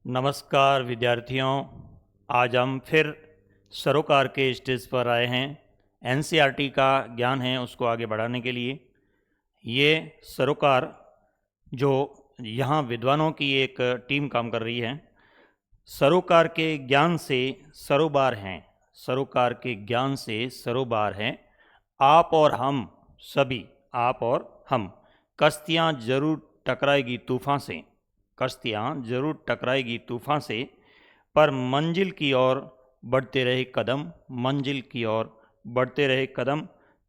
नमस्कार विद्यार्थियों। आज हम फिर सरोकार के स्टेज पर आए हैं। एनसीईआरटी का ज्ञान है उसको आगे बढ़ाने के लिए। ये सरोकार जो यहाँ विद्वानों की एक टीम काम कर रही है। सरोकार के ज्ञान से सरोबार हैं, सरोकार के ज्ञान से सरोबार हैं। आप और हम सभी, आप और हम, कश्तियाँ जरूर टकराएगी तूफान से, कश्तियाँ जरूर टकराएगी तूफान से, पर मंजिल की ओर बढ़ते रहे कदम, मंजिल की ओर बढ़ते रहे कदम।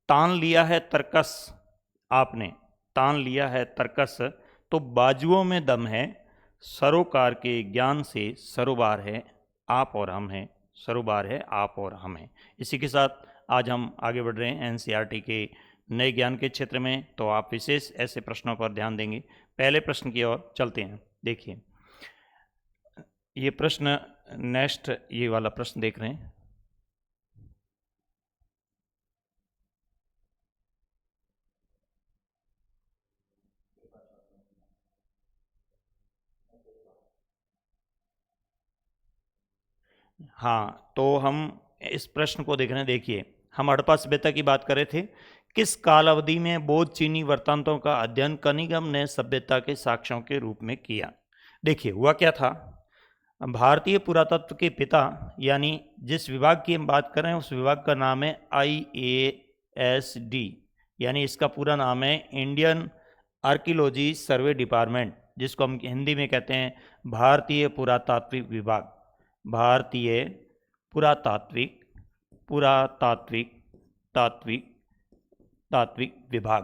तान लिया है तरकस आपने, तान लिया है तरकस, तो बाजुओं में दम है। सरोकार के ज्ञान से सरोबार है, आप और हम हैं, सरोबार है आप और हम हैं। इसी के साथ आज हम आगे बढ़ रहे हैं एनसीईआरटी के नए ज्ञान के क्षेत्र में। तो आप विशेष ऐसे प्रश्नों पर ध्यान देंगे। पहले प्रश्न की ओर चलते हैं। देखिए ये प्रश्न, नेक्स्ट ये वाला प्रश्न देख रहे हैं। हाँ, तो हम इस प्रश्न को देख रहे हैं। देखिए, हम हड़प्पा सभ्यता की बात कर रहे थे। किस काल अवधि में बौद्ध चीनी वृत्तांतों का अध्ययन कनिंघम ने सभ्यता के साक्ष्यों के रूप में किया? देखिए हुआ क्या था। भारतीय पुरातत्व के पिता, यानी जिस विभाग की हम बात कर रहे हैं उस विभाग का नाम है IASD, यानी इसका पूरा नाम है इंडियन आर्कियोलॉजी सर्वे डिपार्टमेंट, जिसको हम हिंदी में कहते हैं भारतीय पुरातात्विक विभाग। भारतीय पुरातात्विक पुरातात्विक तात्विक तात्विक विभाग,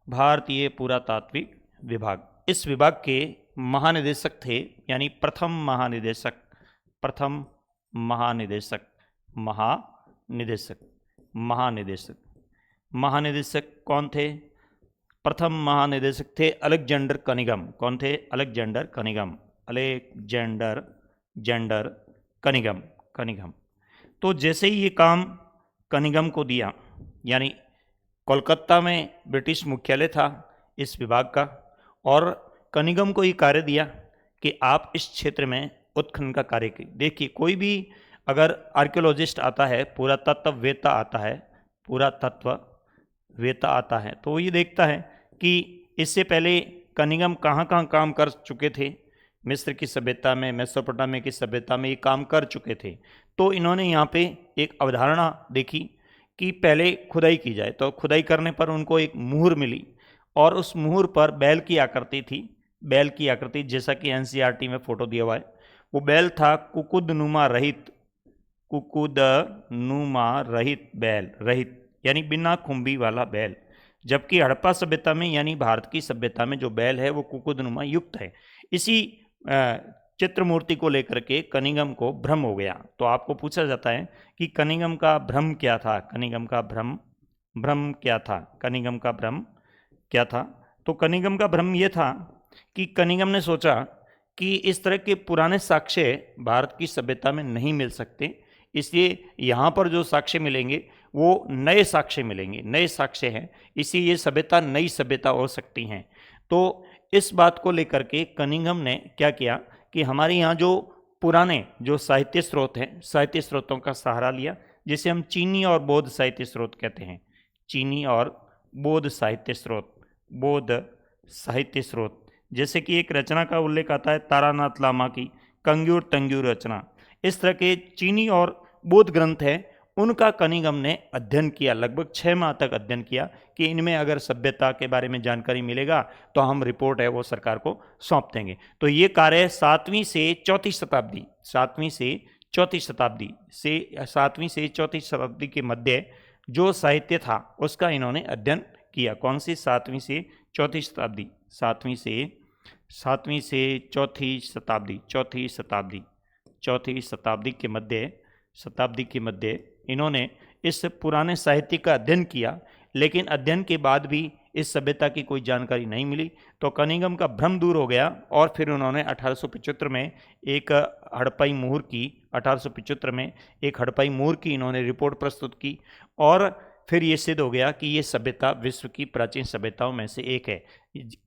भारतीय पुरातात्विक विभाग। इस विभाग के महानिदेशक थे, यानी प्रथम महानिदेशक, प्रथम महानिदेशक, महानिदेशक, महानिदेशक, महानिदेशक कौन थे? प्रथम महानिदेशक थे अलेक्जेंडर कनिंघम। कौन थे? Alexander Cunningham, Alexander gender Cunningham, Cunningham. तो जैसे ही ये काम कनिंघम को दिया, यानी कोलकाता में ब्रिटिश मुख्यालय था इस विभाग का, और कनिंघम को ये कार्य दिया कि आप इस क्षेत्र में उत्खनन का कार्य कीजिए। देखिए, कोई भी अगर आर्कियोलॉजिस्ट आता है, पुरातत्ववेत्ता आता है, पुरातत्ववेत्ता आता है, तो ये देखता है कि इससे पहले कनिंघम कहाँ कहाँ काम कर चुके थे। मिस्र की सभ्यता में, मेसोपोटामिया की सभ्यता में ये काम कर चुके थे। तो इन्होंने यहाँ पे एक अवधारणा देखी कि पहले खुदाई की जाए। तो खुदाई करने पर उनको एक मुहर मिली, और उस मुहर पर बैल की आकृति थी। बैल की आकृति, जैसा कि एनसीईआरटी में फोटो दिया हुआ है, वो बैल था कुकुदनुमा रहित, कुकुदनुमा रहित बैल, रहित यानी बिना खुंबी वाला बैल। जबकि हड़प्पा सभ्यता में, यानी भारत की सभ्यता में, जो बैल है वो कुकुदनुमा युक्त है। इसी चित्र मूर्ति को लेकर के कनिंघम को भ्रम हो गया। तो आपको पूछा जाता है कि कनिंघम का भ्रम क्या था? कनिंघम का भ्रम, भ्रम क्या था? कनिंघम का भ्रम क्या था? तो कनिंघम का भ्रम ये था कि कनिंघम ने सोचा कि इस तरह के पुराने साक्ष्य भारत की सभ्यता में नहीं मिल सकते, इसलिए यहाँ पर जो साक्ष्य मिलेंगे वो नए साक्ष्य मिलेंगे, नए साक्ष्य हैं, इसलिए ये सभ्यता नई सभ्यता हो सकती हैं। तो इस बात को लेकर के कनिंघम ने क्या किया कि हमारे यहाँ जो पुराने जो साहित्य स्रोत हैं, साहित्य स्रोतों का सहारा लिया, जिसे हम चीनी और बौद्ध साहित्य स्रोत कहते हैं। चीनी और बौद्ध साहित्य स्रोत, बौद्ध साहित्य स्रोत। जैसे कि एक रचना का उल्लेख आता है तारानाथ लामा की कंग्यूर तंग्यूर रचना। इस तरह के चीनी और बौद्ध ग्रंथ हैं, उनका कनिंघम ने अध्ययन किया। लगभग 6 माह तक अध्ययन किया कि इनमें अगर सभ्यता के बारे में जानकारी मिलेगा तो हम रिपोर्ट है वो सरकार को सौंप देंगे। तो ये कार्य 7वीं से 4वीं शताब्दी, 7वीं से 4वीं शताब्दी से 7वीं से 4वीं शताब्दी के मध्य जो साहित्य था उसका इन्होंने अध्ययन किया। कौन सी? 7वीं से 4वीं शताब्दी, 7वीं से 4वीं शताब्दी, 4वीं शताब्दी, 4वीं शताब्दी के मध्य इन्होंने इस पुराने साहित्य का अध्ययन किया। लेकिन अध्ययन के बाद भी इस सभ्यता की कोई जानकारी नहीं मिली। तो कनिंघम का भ्रम दूर हो गया, और फिर उन्होंने 1875 में एक हड़प्पाई मुहर की, 1875 में एक हड़प्पाई मुहर की इन्होंने रिपोर्ट प्रस्तुत की। और फिर ये सिद्ध हो गया कि ये सभ्यता विश्व की प्राचीन सभ्यताओं में से एक है।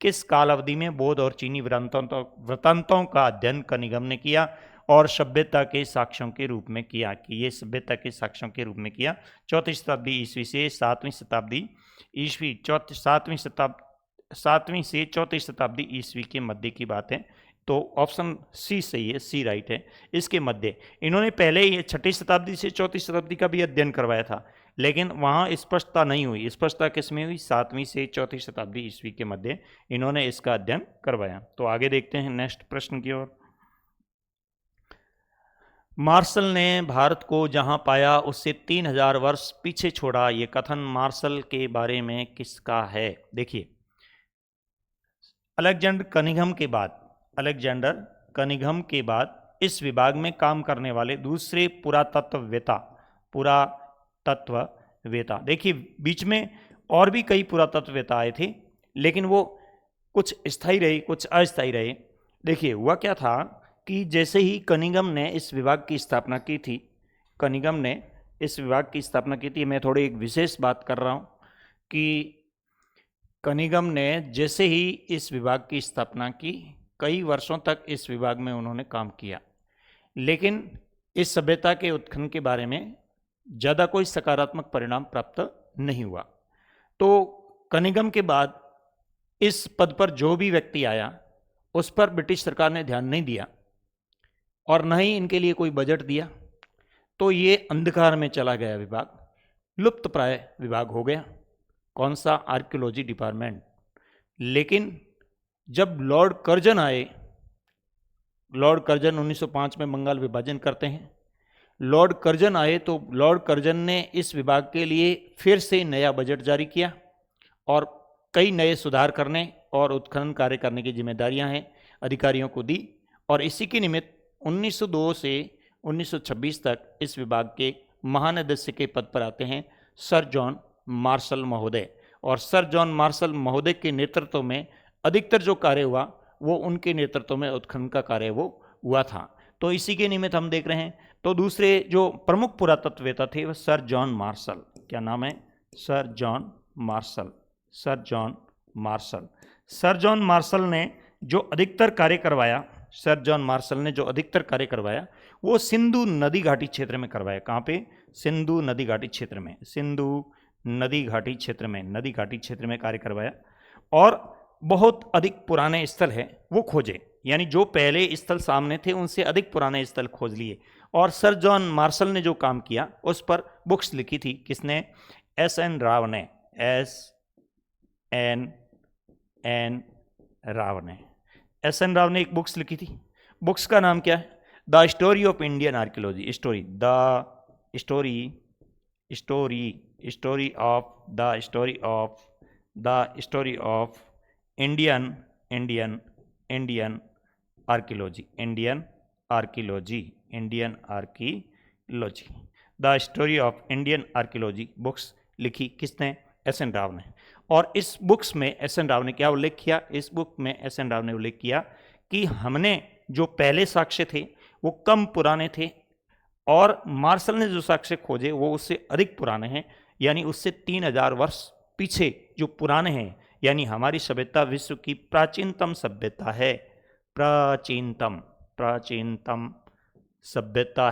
किस काल अवधि में बौद्ध और चीनी वृत्तांतों का अध्ययन कनिंघम ने किया और सभ्यता के साक्ष्यों के रूप में किया, कि ये सभ्यता के साक्ष्यों के रूप में किया 4वीं शताब्दी ईस्वी से 7वीं शताब्दी ईस्वी 7वीं से 4वीं शताब्दी ईस्वी के मध्य की बात है। तो ऑप्शन सी सही है, सी राइट है। इसके मध्य इन्होंने पहले ये 6वीं शताब्दी से 4वीं शताब्दी का भी अध्ययन करवाया था, लेकिन वहाँ स्पष्टता नहीं हुई। स्पष्टता किसमें हुई? 7वीं से 4वीं शताब्दी ईस्वी के मध्य इन्होंने इसका अध्ययन करवाया। तो आगे देखते हैं नेक्स्ट प्रश्न की ओर। मार्शल ने भारत को जहां पाया उससे 3000 वर्ष पीछे छोड़ा, ये कथन मार्शल के बारे में किसका है? देखिए, अलेक्जेंडर कनिंघम के बाद इस विभाग में काम करने वाले दूसरे पुरातत्ववेता, देखिए बीच में और भी कई पुरातत्ववेता आए थे, लेकिन वो कुछ स्थायी रहे, कुछ अस्थायी रहे। देखिए हुआ क्या था कि जैसे ही कनिंघम ने इस विभाग की स्थापना की थी, मैं थोड़ी एक विशेष बात कर रहा हूँ कि कनिंघम ने जैसे ही इस विभाग की स्थापना की, कई वर्षों तक इस विभाग में उन्होंने काम किया, लेकिन इस सभ्यता के उत्खनन के बारे में ज़्यादा कोई सकारात्मक परिणाम प्राप्त नहीं हुआ। तो कनिंघम के बाद इस पद पर जो भी व्यक्ति आया, उस पर ब्रिटिश सरकार ने ध्यान नहीं दिया और न ही इनके लिए कोई बजट दिया। तो ये अंधकार में चला गया विभाग, लुप्त प्राय विभाग हो गया। कौन सा? Archaeology department. लेकिन जब लॉर्ड कर्जन आए, लॉर्ड कर्जन 1905 में बंगाल विभाजन करते हैं, लॉर्ड कर्जन आए तो लॉर्ड कर्जन ने इस विभाग के लिए फिर से नया बजट जारी किया और कई नए सुधार करने और उत्खनन कार्य करने की जिम्मेदारियां हैं अधिकारियों को दी। और इसी के निमित्त 1902 से 1926 तक इस विभाग के महानिदेशक के पद पर आते हैं सर जॉन मार्शल महोदय। और सर जॉन मार्शल महोदय के नेतृत्व में अधिकतर जो कार्य हुआ वो उनके नेतृत्व में उत्खनन का कार्य वो हुआ था। तो इसी के निमित्त हम देख रहे हैं। तो दूसरे जो प्रमुख पुरातत्ववेता थे वह सर जॉन मार्शल। क्या नाम है? Sir John martial. Sir John martial. Sir John martial ने जो अधिकतर कार्य करवाया, वो सिंधु नदी घाटी क्षेत्र में करवाया। कहाँ पे? सिंधु नदी घाटी क्षेत्र में। नदी घाटी क्षेत्र में कार्य करवाया और बहुत अधिक पुराने स्थल है वो खोजे, यानी जो पहले स्थल सामने थे उनसे अधिक पुराने स्थल खोज लिए। और सर जॉन मार्शल ने जो काम किया उस पर बुक्स लिखी थी। किसने? S.N. राव ने। S.N. राव ने एक बुक्स लिखी थी। बुक्स का नाम क्या है? The story of Indian archaeology. Story of Indian archaeology. The story of Indian archaeology books लिखी किसने? S.N. राव ने। और इस बुक्स में S.N. राव ने क्या उल्लेख किया? इस बुक में S.N. राव ने उल्लेख किया कि हमने जो पहले साक्ष्य थे वो कम पुराने थे और मार्शल ने जो साक्ष्य खोजे वो उससे अधिक पुराने हैं, यानी उससे 3000 वर्ष पीछे जो पुराने हैं। यानी हमारी सभ्यता विश्व की प्राचीनतम सभ्यता है। प्राचीनतम सभ्यता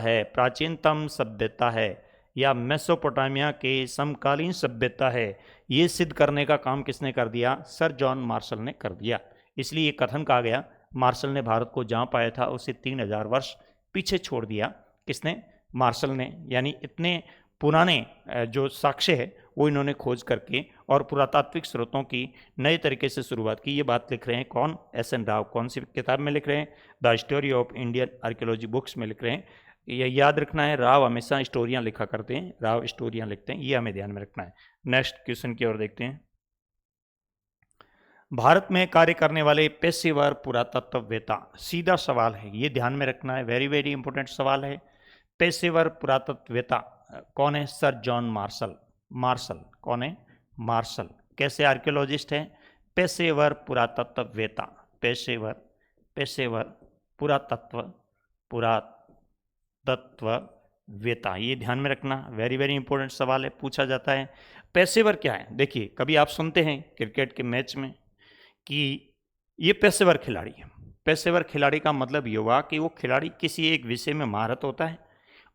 है या मेसोपोटामिया के समकालीन सभ्यता है, ये सिद्ध करने का काम किसने कर दिया? सर जॉन मार्शल ने कर दिया। इसलिए ये कथन कहा गया मार्शल ने भारत को जहाँ पाया था उससे 3000 वर्ष पीछे छोड़ दिया। किसने? मार्शल ने। यानी इतने पुराने जो साक्ष्य है वो इन्होंने खोज करके और पुरातात्विक स्रोतों की नए तरीके से शुरुआत की। ये बात लिख रहे हैं कौन? S.N. राव। कौन सी किताब में लिख रहे हैं? The story of Indian archaeology books में लिख रहे हैं। ये याद रखना है, राव हमेशा स्टोरियाँ लिखा करते हैं, राव स्टोरियाँ लिखते हैं, ये हमें ध्यान में रखना है। नेक्स्ट क्वेश्चन की ओर देखते हैं। भारत में कार्य करने वाले पेशेवर पुरातत्ववेता, सीधा सवाल है, ये ध्यान में रखना है, वेरी वेरी इंपॉर्टेंट सवाल है। पेशेवर पुरातत्ववेता कौन है? Sir John martial. कौन है? मार्शल। कैसे आर्कियोलॉजिस्ट है? पेशेवर पुरातत्ववेता। पेशेवर पुरातत्ववेता, ये ध्यान में रखना, वेरी वेरी इंपॉर्टेंट सवाल है, पूछा जाता है। पेशेवर क्या है? देखिए, कभी आप सुनते हैं क्रिकेट के मैच में कि ये पेशेवर खिलाड़ी है। पेशेवर खिलाड़ी का मतलब ये हुआ कि वो खिलाड़ी किसी एक विषय में महारत होता है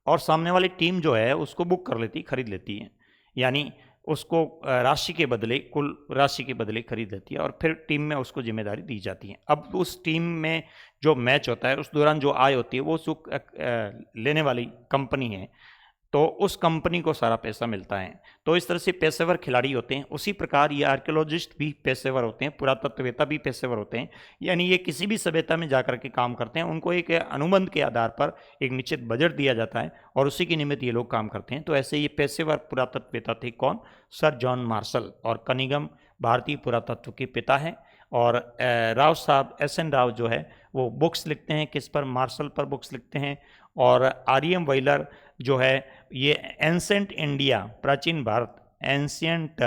और सामने वाली टीम जो है उसको बुक कर लेती, खरीद लेती है। यानी उसको राशि के बदले, कुल राशि के बदले खरीद लेती है और फिर टीम में उसको जिम्मेदारी दी जाती है। अब उस टीम में जो मैच होता है उस दौरान जो आय होती है वो लेने वाली कंपनी है, तो उस कंपनी को सारा पैसा मिलता है। तो इस तरह से पेशेवर खिलाड़ी होते हैं। उसी प्रकार ये आर्कियोलॉजिस्ट भी पेशेवर होते हैं, पुरातत्ववेत्ता भी पेशेवर होते हैं। यानी ये किसी भी सभ्यता में जाकर के काम करते हैं। उनको एक अनुबंध के आधार पर एक निश्चित बजट दिया जाता है और उसी के निमित्त ये लोग काम करते हैं। तो ऐसे ये पेशेवर पुरातत्ववेत्ता थे। कौन? Sir John martial. और कनिंघम भारतीय पुरातत्व के पिता हैं। और राव साहब, SN राव जो है वो बुक्स लिखते हैं, किस पर? मार्शल पर बुक्स लिखते हैं। और REM वाइलर जो है ये एंसेंट इंडिया, प्राचीन भारत, एंशियंट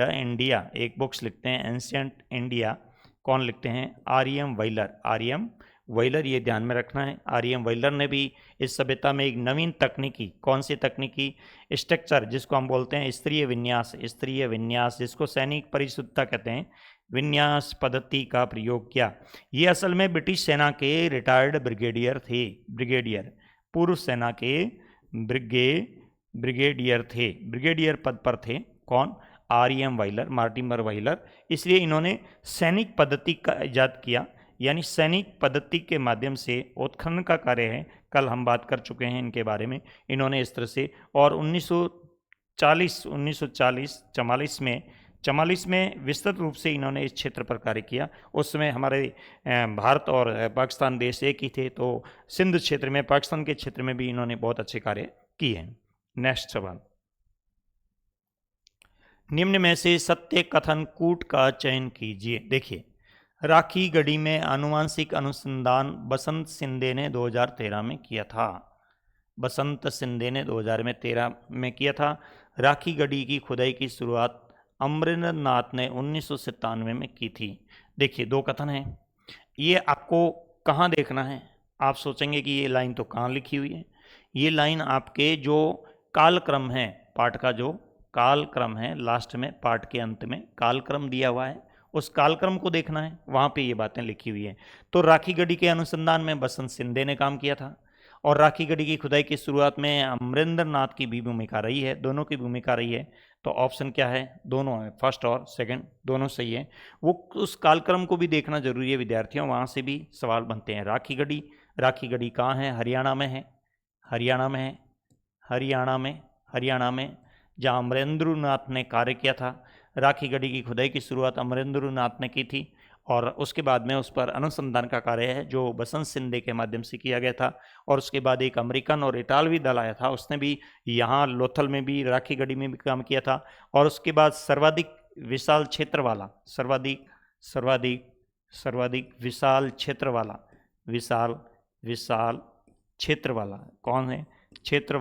इंडिया एक बुक्स लिखते हैं, एंशियंट इंडिया। कौन लिखते हैं? REM वाइलर। REM वाइलर, ये ध्यान में रखना है। REM वाइलर ने भी इस सभ्यता में एक नवीन तकनीकी, कौन सी तकनीकी? स्ट्रक्चर, जिसको हम बोलते हैं स्तरीय विन्यास, स्तरीय विन्यास, जिसको सैनिक परिशुद्धता कहते हैं, विन्यास पद्धति का प्रयोग किया। ये असल में ब्रिटिश सेना के रिटायर्ड ब्रिगेडियर थे। ब्रिगेडियर, पूर्व सेना के ब्रिगेडियर थे, ब्रिगेडियर पद पर थे। कौन? REM Wheeler, Mortimer Wheeler. इसलिए इन्होंने सैनिक पद्धति का इजाद किया। यानी सैनिक पद्धति के माध्यम से उत्खनन का कार्य है, कल हम बात कर चुके हैं इनके बारे में। इन्होंने इस तरह से, और 1944 में विस्तृत रूप से इन्होंने इस क्षेत्र पर कार्य किया। उस समय हमारे भारत और पाकिस्तान देश एक ही थे, तो सिंध क्षेत्र में, पाकिस्तान के क्षेत्र में भी इन्होंने बहुत अच्छे कार्य किए हैं। नेक्स्ट सवाल, निम्न में से सत्य कथन कूट का चयन कीजिए। देखिए, राखी गढ़ी में आनुवांशिक अनुसंधान बसंत सिंधे ने 2013 में किया था। बसंत सिंधे ने 2013 में किया था। राखी गढ़ी की खुदाई की शुरुआत अमरेंद्र नाथ ने 1997 में की थी। देखिए, दो कथन हैं। ये आपको कहाँ देखना है? आप सोचेंगे कि ये लाइन तो कहाँ लिखी हुई है। ये लाइन आपके जो कालक्रम है, पाठ का जो कालक्रम है, लास्ट में पाठ के अंत में कालक्रम दिया हुआ है, उस कालक्रम को देखना है, वहाँ पे ये बातें लिखी हुई हैं। तो राखी गढ़ी के अनुसंधान में बसंत सिंधे ने काम किया था और राखी गढ़ी की खुदाई की शुरुआत में अमरेंद्र नाथ की भी भूमिका रही है, दोनों की भूमिका रही है। तो ऑप्शन क्या है? दोनों है, फर्स्ट और सेकंड दोनों सही है। वो उस कालक्रम को भी देखना जरूरी है विद्यार्थियों, वहाँ से भी सवाल बनते हैं। राखी गढ़ी कहाँ है? हरियाणा में है, हरियाणा में है, हरियाणा में जहाँ अमरेंद्र नाथ ने कार्य किया था। राखी गढ़ी की खुदाई की शुरुआत अमरेंद्र नाथ ने की थी और उसके बाद में उस पर अनुसंधान का कार्य है जो बसंत सिंधे के माध्यम से किया गया था। और उसके बाद एक अमेरिकन और इटालवी दल आया था, उसने भी यहाँ लोथल में भी, राखी गढ़ी में भी काम किया था। और उसके बाद सर्वाधिक विशाल क्षेत्र वाला, सर्वाधिक विशाल क्षेत्र वाला, विशाल क्षेत्र वाला कौन है? क्षेत्र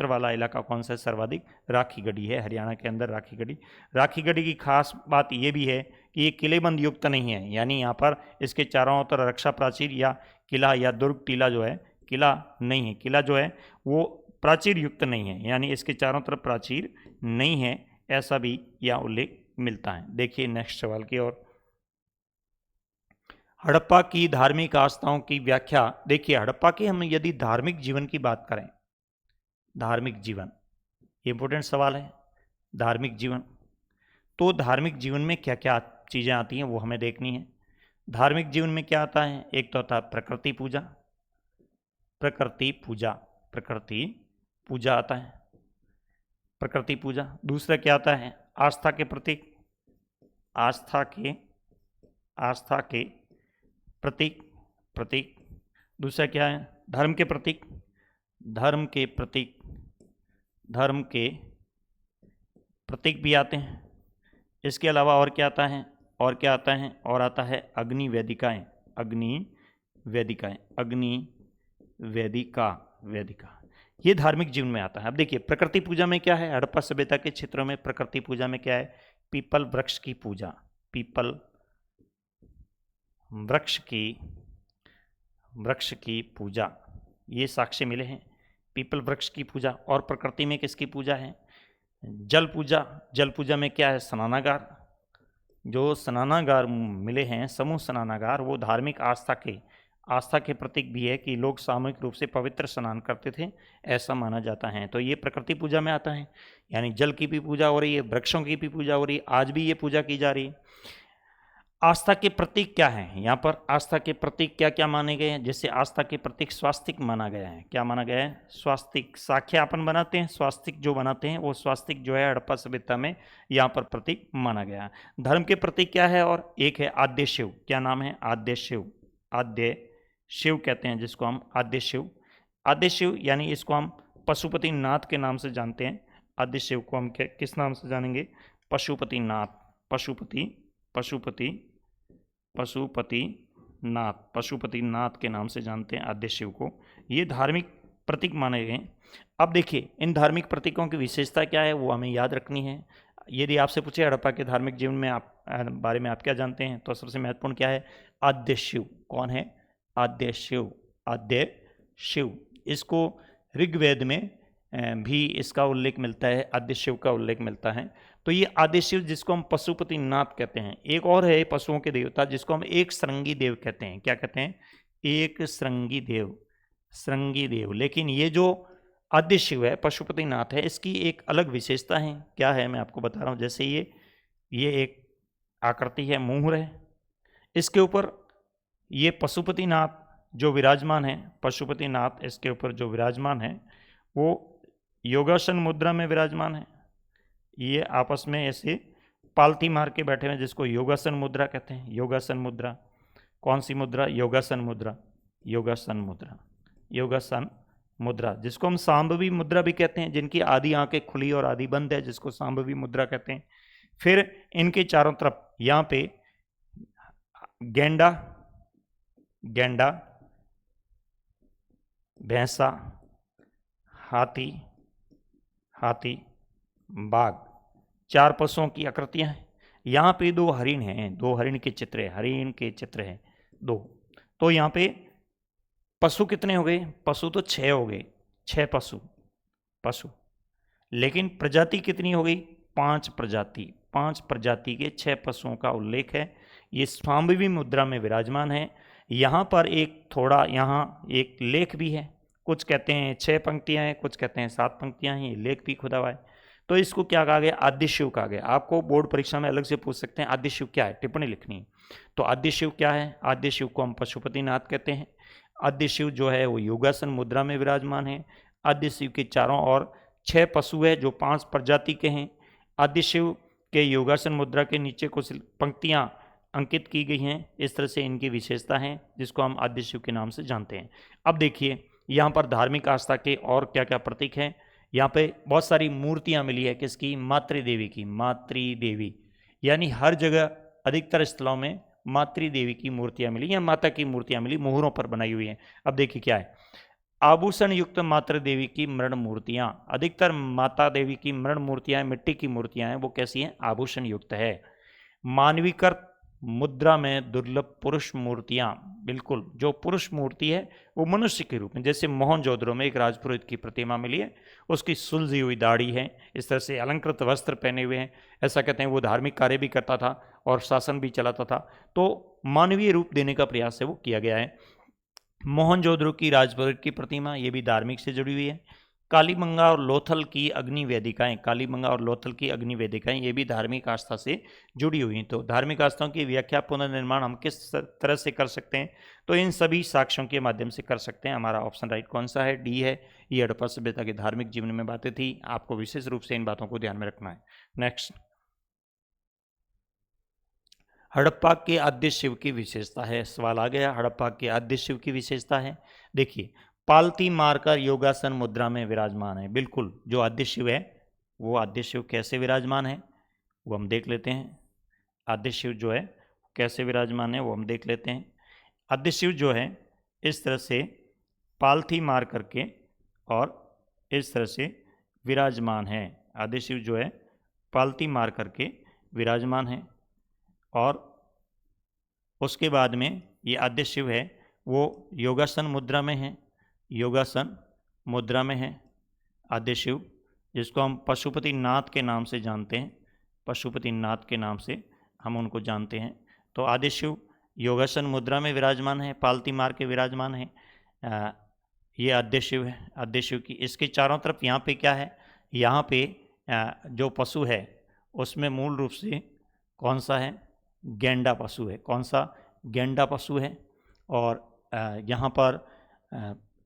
वाला इलाका कौन सा है? सर्वाधिक राखी गढ़ी है, हरियाणा के अंदर राखी गढ़ी। राखी गढ़ी की खास बात यह भी है कि ये किलेबंद युक्त नहीं है, यानी यहाँ पर इसके चारों तरफ रक्षा प्राचीर या किला या दुर्ग टीला जो है, किला नहीं है, किला जो है वो प्राचीर युक्त नहीं है, यानी इसके चारों तरफ प्राचीर नहीं है, ऐसा भी यहाँ उल्लेख मिलता है। देखिए नेक्स्ट सवाल की ओर, हड़प्पा की धार्मिक आस्थाओं की व्याख्या। देखिए, हड़प्पा के हम यदि धार्मिक जीवन की बात करें, धार्मिक जीवन इंपॉर्टेंट सवाल है। धार्मिक जीवन, तो धार्मिक जीवन में क्या क्या चीज़ें आती हैं वो हमें देखनी है। धार्मिक जीवन में क्या आता है? एक तो आता है प्रकृति पूजा, प्रकृति पूजा आता है, प्रकृति पूजा। दूसरा क्या आता है? आस्था के प्रतीक, आस्था के प्रतीक। दूसरा क्या है? धर्म के प्रतीक, धर्म के प्रतीक भी आते हैं। इसके अलावा और क्या आता है? और आता है अग्नि वेदिका। ये धार्मिक जीवन में आता है। अब देखिए, प्रकृति पूजा में क्या है? हड़प्पा सभ्यता के क्षेत्रों में प्रकृति पूजा में क्या है? पीपल वृक्ष की पूजा, पीपल वृक्ष की पूजा, ये साक्ष्य मिले हैं। पीपल वृक्ष की पूजा। और प्रकृति में किसकी पूजा है? जल पूजा। जल पूजा में क्या है? स्नानागार। जो स्नानागार मिले हैं, समूह स्नानागार, वो धार्मिक आस्था के प्रतीक भी है कि लोग सामूहिक रूप से पवित्र स्नान करते थे, ऐसा माना जाता है। तो ये प्रकृति पूजा में आता है, यानी जल की भी पूजा हो रही है, वृक्षों की भी पूजा हो रही है, आज भी ये पूजा की जा रही है। आस्था के प्रतीक क्या है? यहाँ पर आस्था के प्रतीक क्या क्या माने गए हैं? जैसे आस्था के प्रतीक स्वास्तिक माना गया है। क्या माना गया है? स्वास्तिक। साख्या अपन बनाते हैं, स्वास्तिक जो बनाते हैं वो स्वास्तिक जो है हड़प्पा सभ्यता में यहाँ पर प्रतीक माना गया है। धर्म के प्रतीक क्या है? और एक है आद्य शिव। क्या नाम है? आद्य शिव। आद्य शिव कहते हैं जिसको हम आद्य शिव। आद्य शिव यानी इसको हम पशुपति नाथ के नाम से जानते हैं। आद्य शिव को हम किस नाम से जानेंगे? पशुपति नाथ। पशुपति नाथ के नाम से जानते हैं आद्य शिव को। ये धार्मिक प्रतीक माने गए। अब देखिए इन धार्मिक प्रतीकों की विशेषता क्या है वो हमें याद रखनी है। यदि आपसे पूछे हड़प्पा के धार्मिक जीवन में आप बारे में आप क्या जानते हैं, तो सबसे महत्वपूर्ण क्या है? आद्य शिव। कौन है? आद्य शिव। आद्य शिव। इसको ऋग्वेद में भी इसका उल्लेख मिलता है, आद्य शिव का उल्लेख मिलता है। तो ये आद्य शिव जिसको हम पशुपति नाथ कहते हैं। एक और है पशुओं के देवता जिसको हम एक श्रृंगी देव कहते हैं। क्या कहते हैं? एक श्रृंगी देव। श्रृंगी देव। लेकिन ये जो आद्य शिव है, पशुपति नाथ है, इसकी एक अलग विशेषता है। क्या है? मैं आपको बता रहा हूँ। जैसे ये एक आकृति है, मुहर है, इसके ऊपर ये पशुपति नाथ जो विराजमान है, पशुपति नाथ इसके ऊपर जो विराजमान है वो योगासन मुद्रा में विराजमान है। ये आपस में ऐसे पालती मार के बैठे हुए जिसको योगासन मुद्रा कहते हैं। योगासन मुद्रा। कौन सी मुद्रा? योगासन मुद्रा। योगासन मुद्रा। योगासन मुद्रा जिसको हम सांभवी मुद्रा भी कहते हैं, जिनकी आधी आंखें खुली और आधी बंद है, जिसको सांभवी मुद्रा कहते हैं। फिर इनके चारों तरफ यहाँ पे गेंडा, भैंसा, हाथी, बाघ, चार पशुओं की आकृतियां हैं। यहाँ पे दो हरिण हैं, दो हरिण के चित्र हैं दो। तो यहाँ पे पशु कितने हो गए? पशु तो 6 हो गए, 6 पशु। लेकिन प्रजाति कितनी हो गई? 5 प्रजाति। 5 प्रजाति के 6 पशुओं का उल्लेख है। ये स्वाम्भवी मुद्रा में विराजमान है। यहाँ पर यहाँ एक लेख भी है। कुछ कहते हैं 6 पंक्तियां हैं, कुछ कहते हैं 7 पंक्तियां हैं। ये लेख भी खुदा हुआ है। तो इसको क्या कहा गया? आद्य शिव कहा गया। आपको बोर्ड परीक्षा में अलग से पूछ सकते हैं आद्य शिव क्या है, टिप्पणी लिखनी है। तो आद्य शिव क्या है? आद्य शिव को हम पशुपति नाथ कहते हैं। आद्य शिव जो है वो योगासन मुद्रा में विराजमान है। आद्य शिव के चारों ओर 6 पशु है जो 5 प्रजाति के हैं। आद्य शिव के योगासन मुद्रा के नीचे कुछ पंक्तियां अंकित की गई हैं। इस तरह से इनकी विशेषता है जिसको हम आद्य शिव के नाम से जानते हैं। अब देखिए यहाँ पर धार्मिक आस्था के और क्या क्या प्रतीक हैं। यहाँ पे बहुत सारी मूर्तियां मिली है। किसकी? मातृदेवी की। मातृदेवी यानी हर जगह अधिकतर स्थलों में मातृदेवी की मूर्तियां मिली या माता की मूर्तियां मिली, मोहरों पर बनाई हुई हैं। अब देखिए क्या है? आभूषण युक्त मातृदेवी की मृण मूर्तियां। अधिकतर माता देवी की मृण मूर्तियां मिट्टी की मूर्तियां हैं, वो कैसी हैं? आभूषण युक्त है। मानवीकृत मुद्रा में दुर्लभ पुरुष मूर्तियां। बिल्कुल, जो पुरुष मूर्ति है वो मनुष्य के रूप में, जैसे मोहनजोदड़ो में एक राजपुरोहित की प्रतिमा मिली है, उसकी सुलझी हुई दाढ़ी है, इस तरह से अलंकृत वस्त्र पहने हुए हैं। ऐसा कहते हैं वो धार्मिक कार्य भी करता था और शासन भी चलाता था। तो मानवीय रूप देने का प्रयास है वो किया गया है। मोहनजोदड़ो की राजपुरोहित की प्रतिमा, ये भी धार्मिक से जुड़ी हुई है। कालीबंगा और लोथल की अग्नि वेदिकाएं, कालीबंगा और लोथल की अग्नि वेदिकाएं, ये भी धार्मिक आस्था से जुड़ी हुई हैं। तो धार्मिक आस्थाओं की व्याख्या, पुनर्निर्माण हम किस तरह से कर सकते हैं? तो इन सभी साक्ष्यों के माध्यम से कर सकते हैं। हमारा ऑप्शन राइट कौन सा है? डी है। ये हड़प्पा सभ्यता के धार्मिक जीवन में बातें थी। आपको विशेष रूप से इन बातों को ध्यान में रखना है। नेक्स्ट, हड़प्पा के आद्य शिव की विशेषता है। सवाल आ गया, हड़प्पा के आद्य शिव की विशेषता है। देखिए, पालती मारकर योगासन मुद्रा में विराजमान है। बिल्कुल, जो आद्य शिव है वो आद्य शिव कैसे विराजमान है वो हम देख लेते हैं। आद्य शिव जो है कैसे विराजमान है वो हम देख लेते हैं। आद्य शिव जो है इस तरह से पालथी मार करके और इस तरह से विराजमान है। आद्य शिव जो है पालथी मार करके विराजमान है। और उसके बाद में ये आद्य शिव है वो योगासन मुद्रा में है। योगासन मुद्रा में है आद्य शिव, जिसको हम पशुपति नाथ के नाम से जानते हैं, पशुपति नाथ के नाम से हम उनको जानते हैं। तो आद्य शिव योगासन मुद्रा में विराजमान है, पालती मार के विराजमान है। ये आद्य शिव है, आद्य शिव की इसके चारों तरफ यहाँ पे क्या है, यहाँ पे जो पशु है उसमें मूल रूप से कौन सा है, गेंडा पशु है। कौन सा, गेंडा पशु है। और यहाँ पर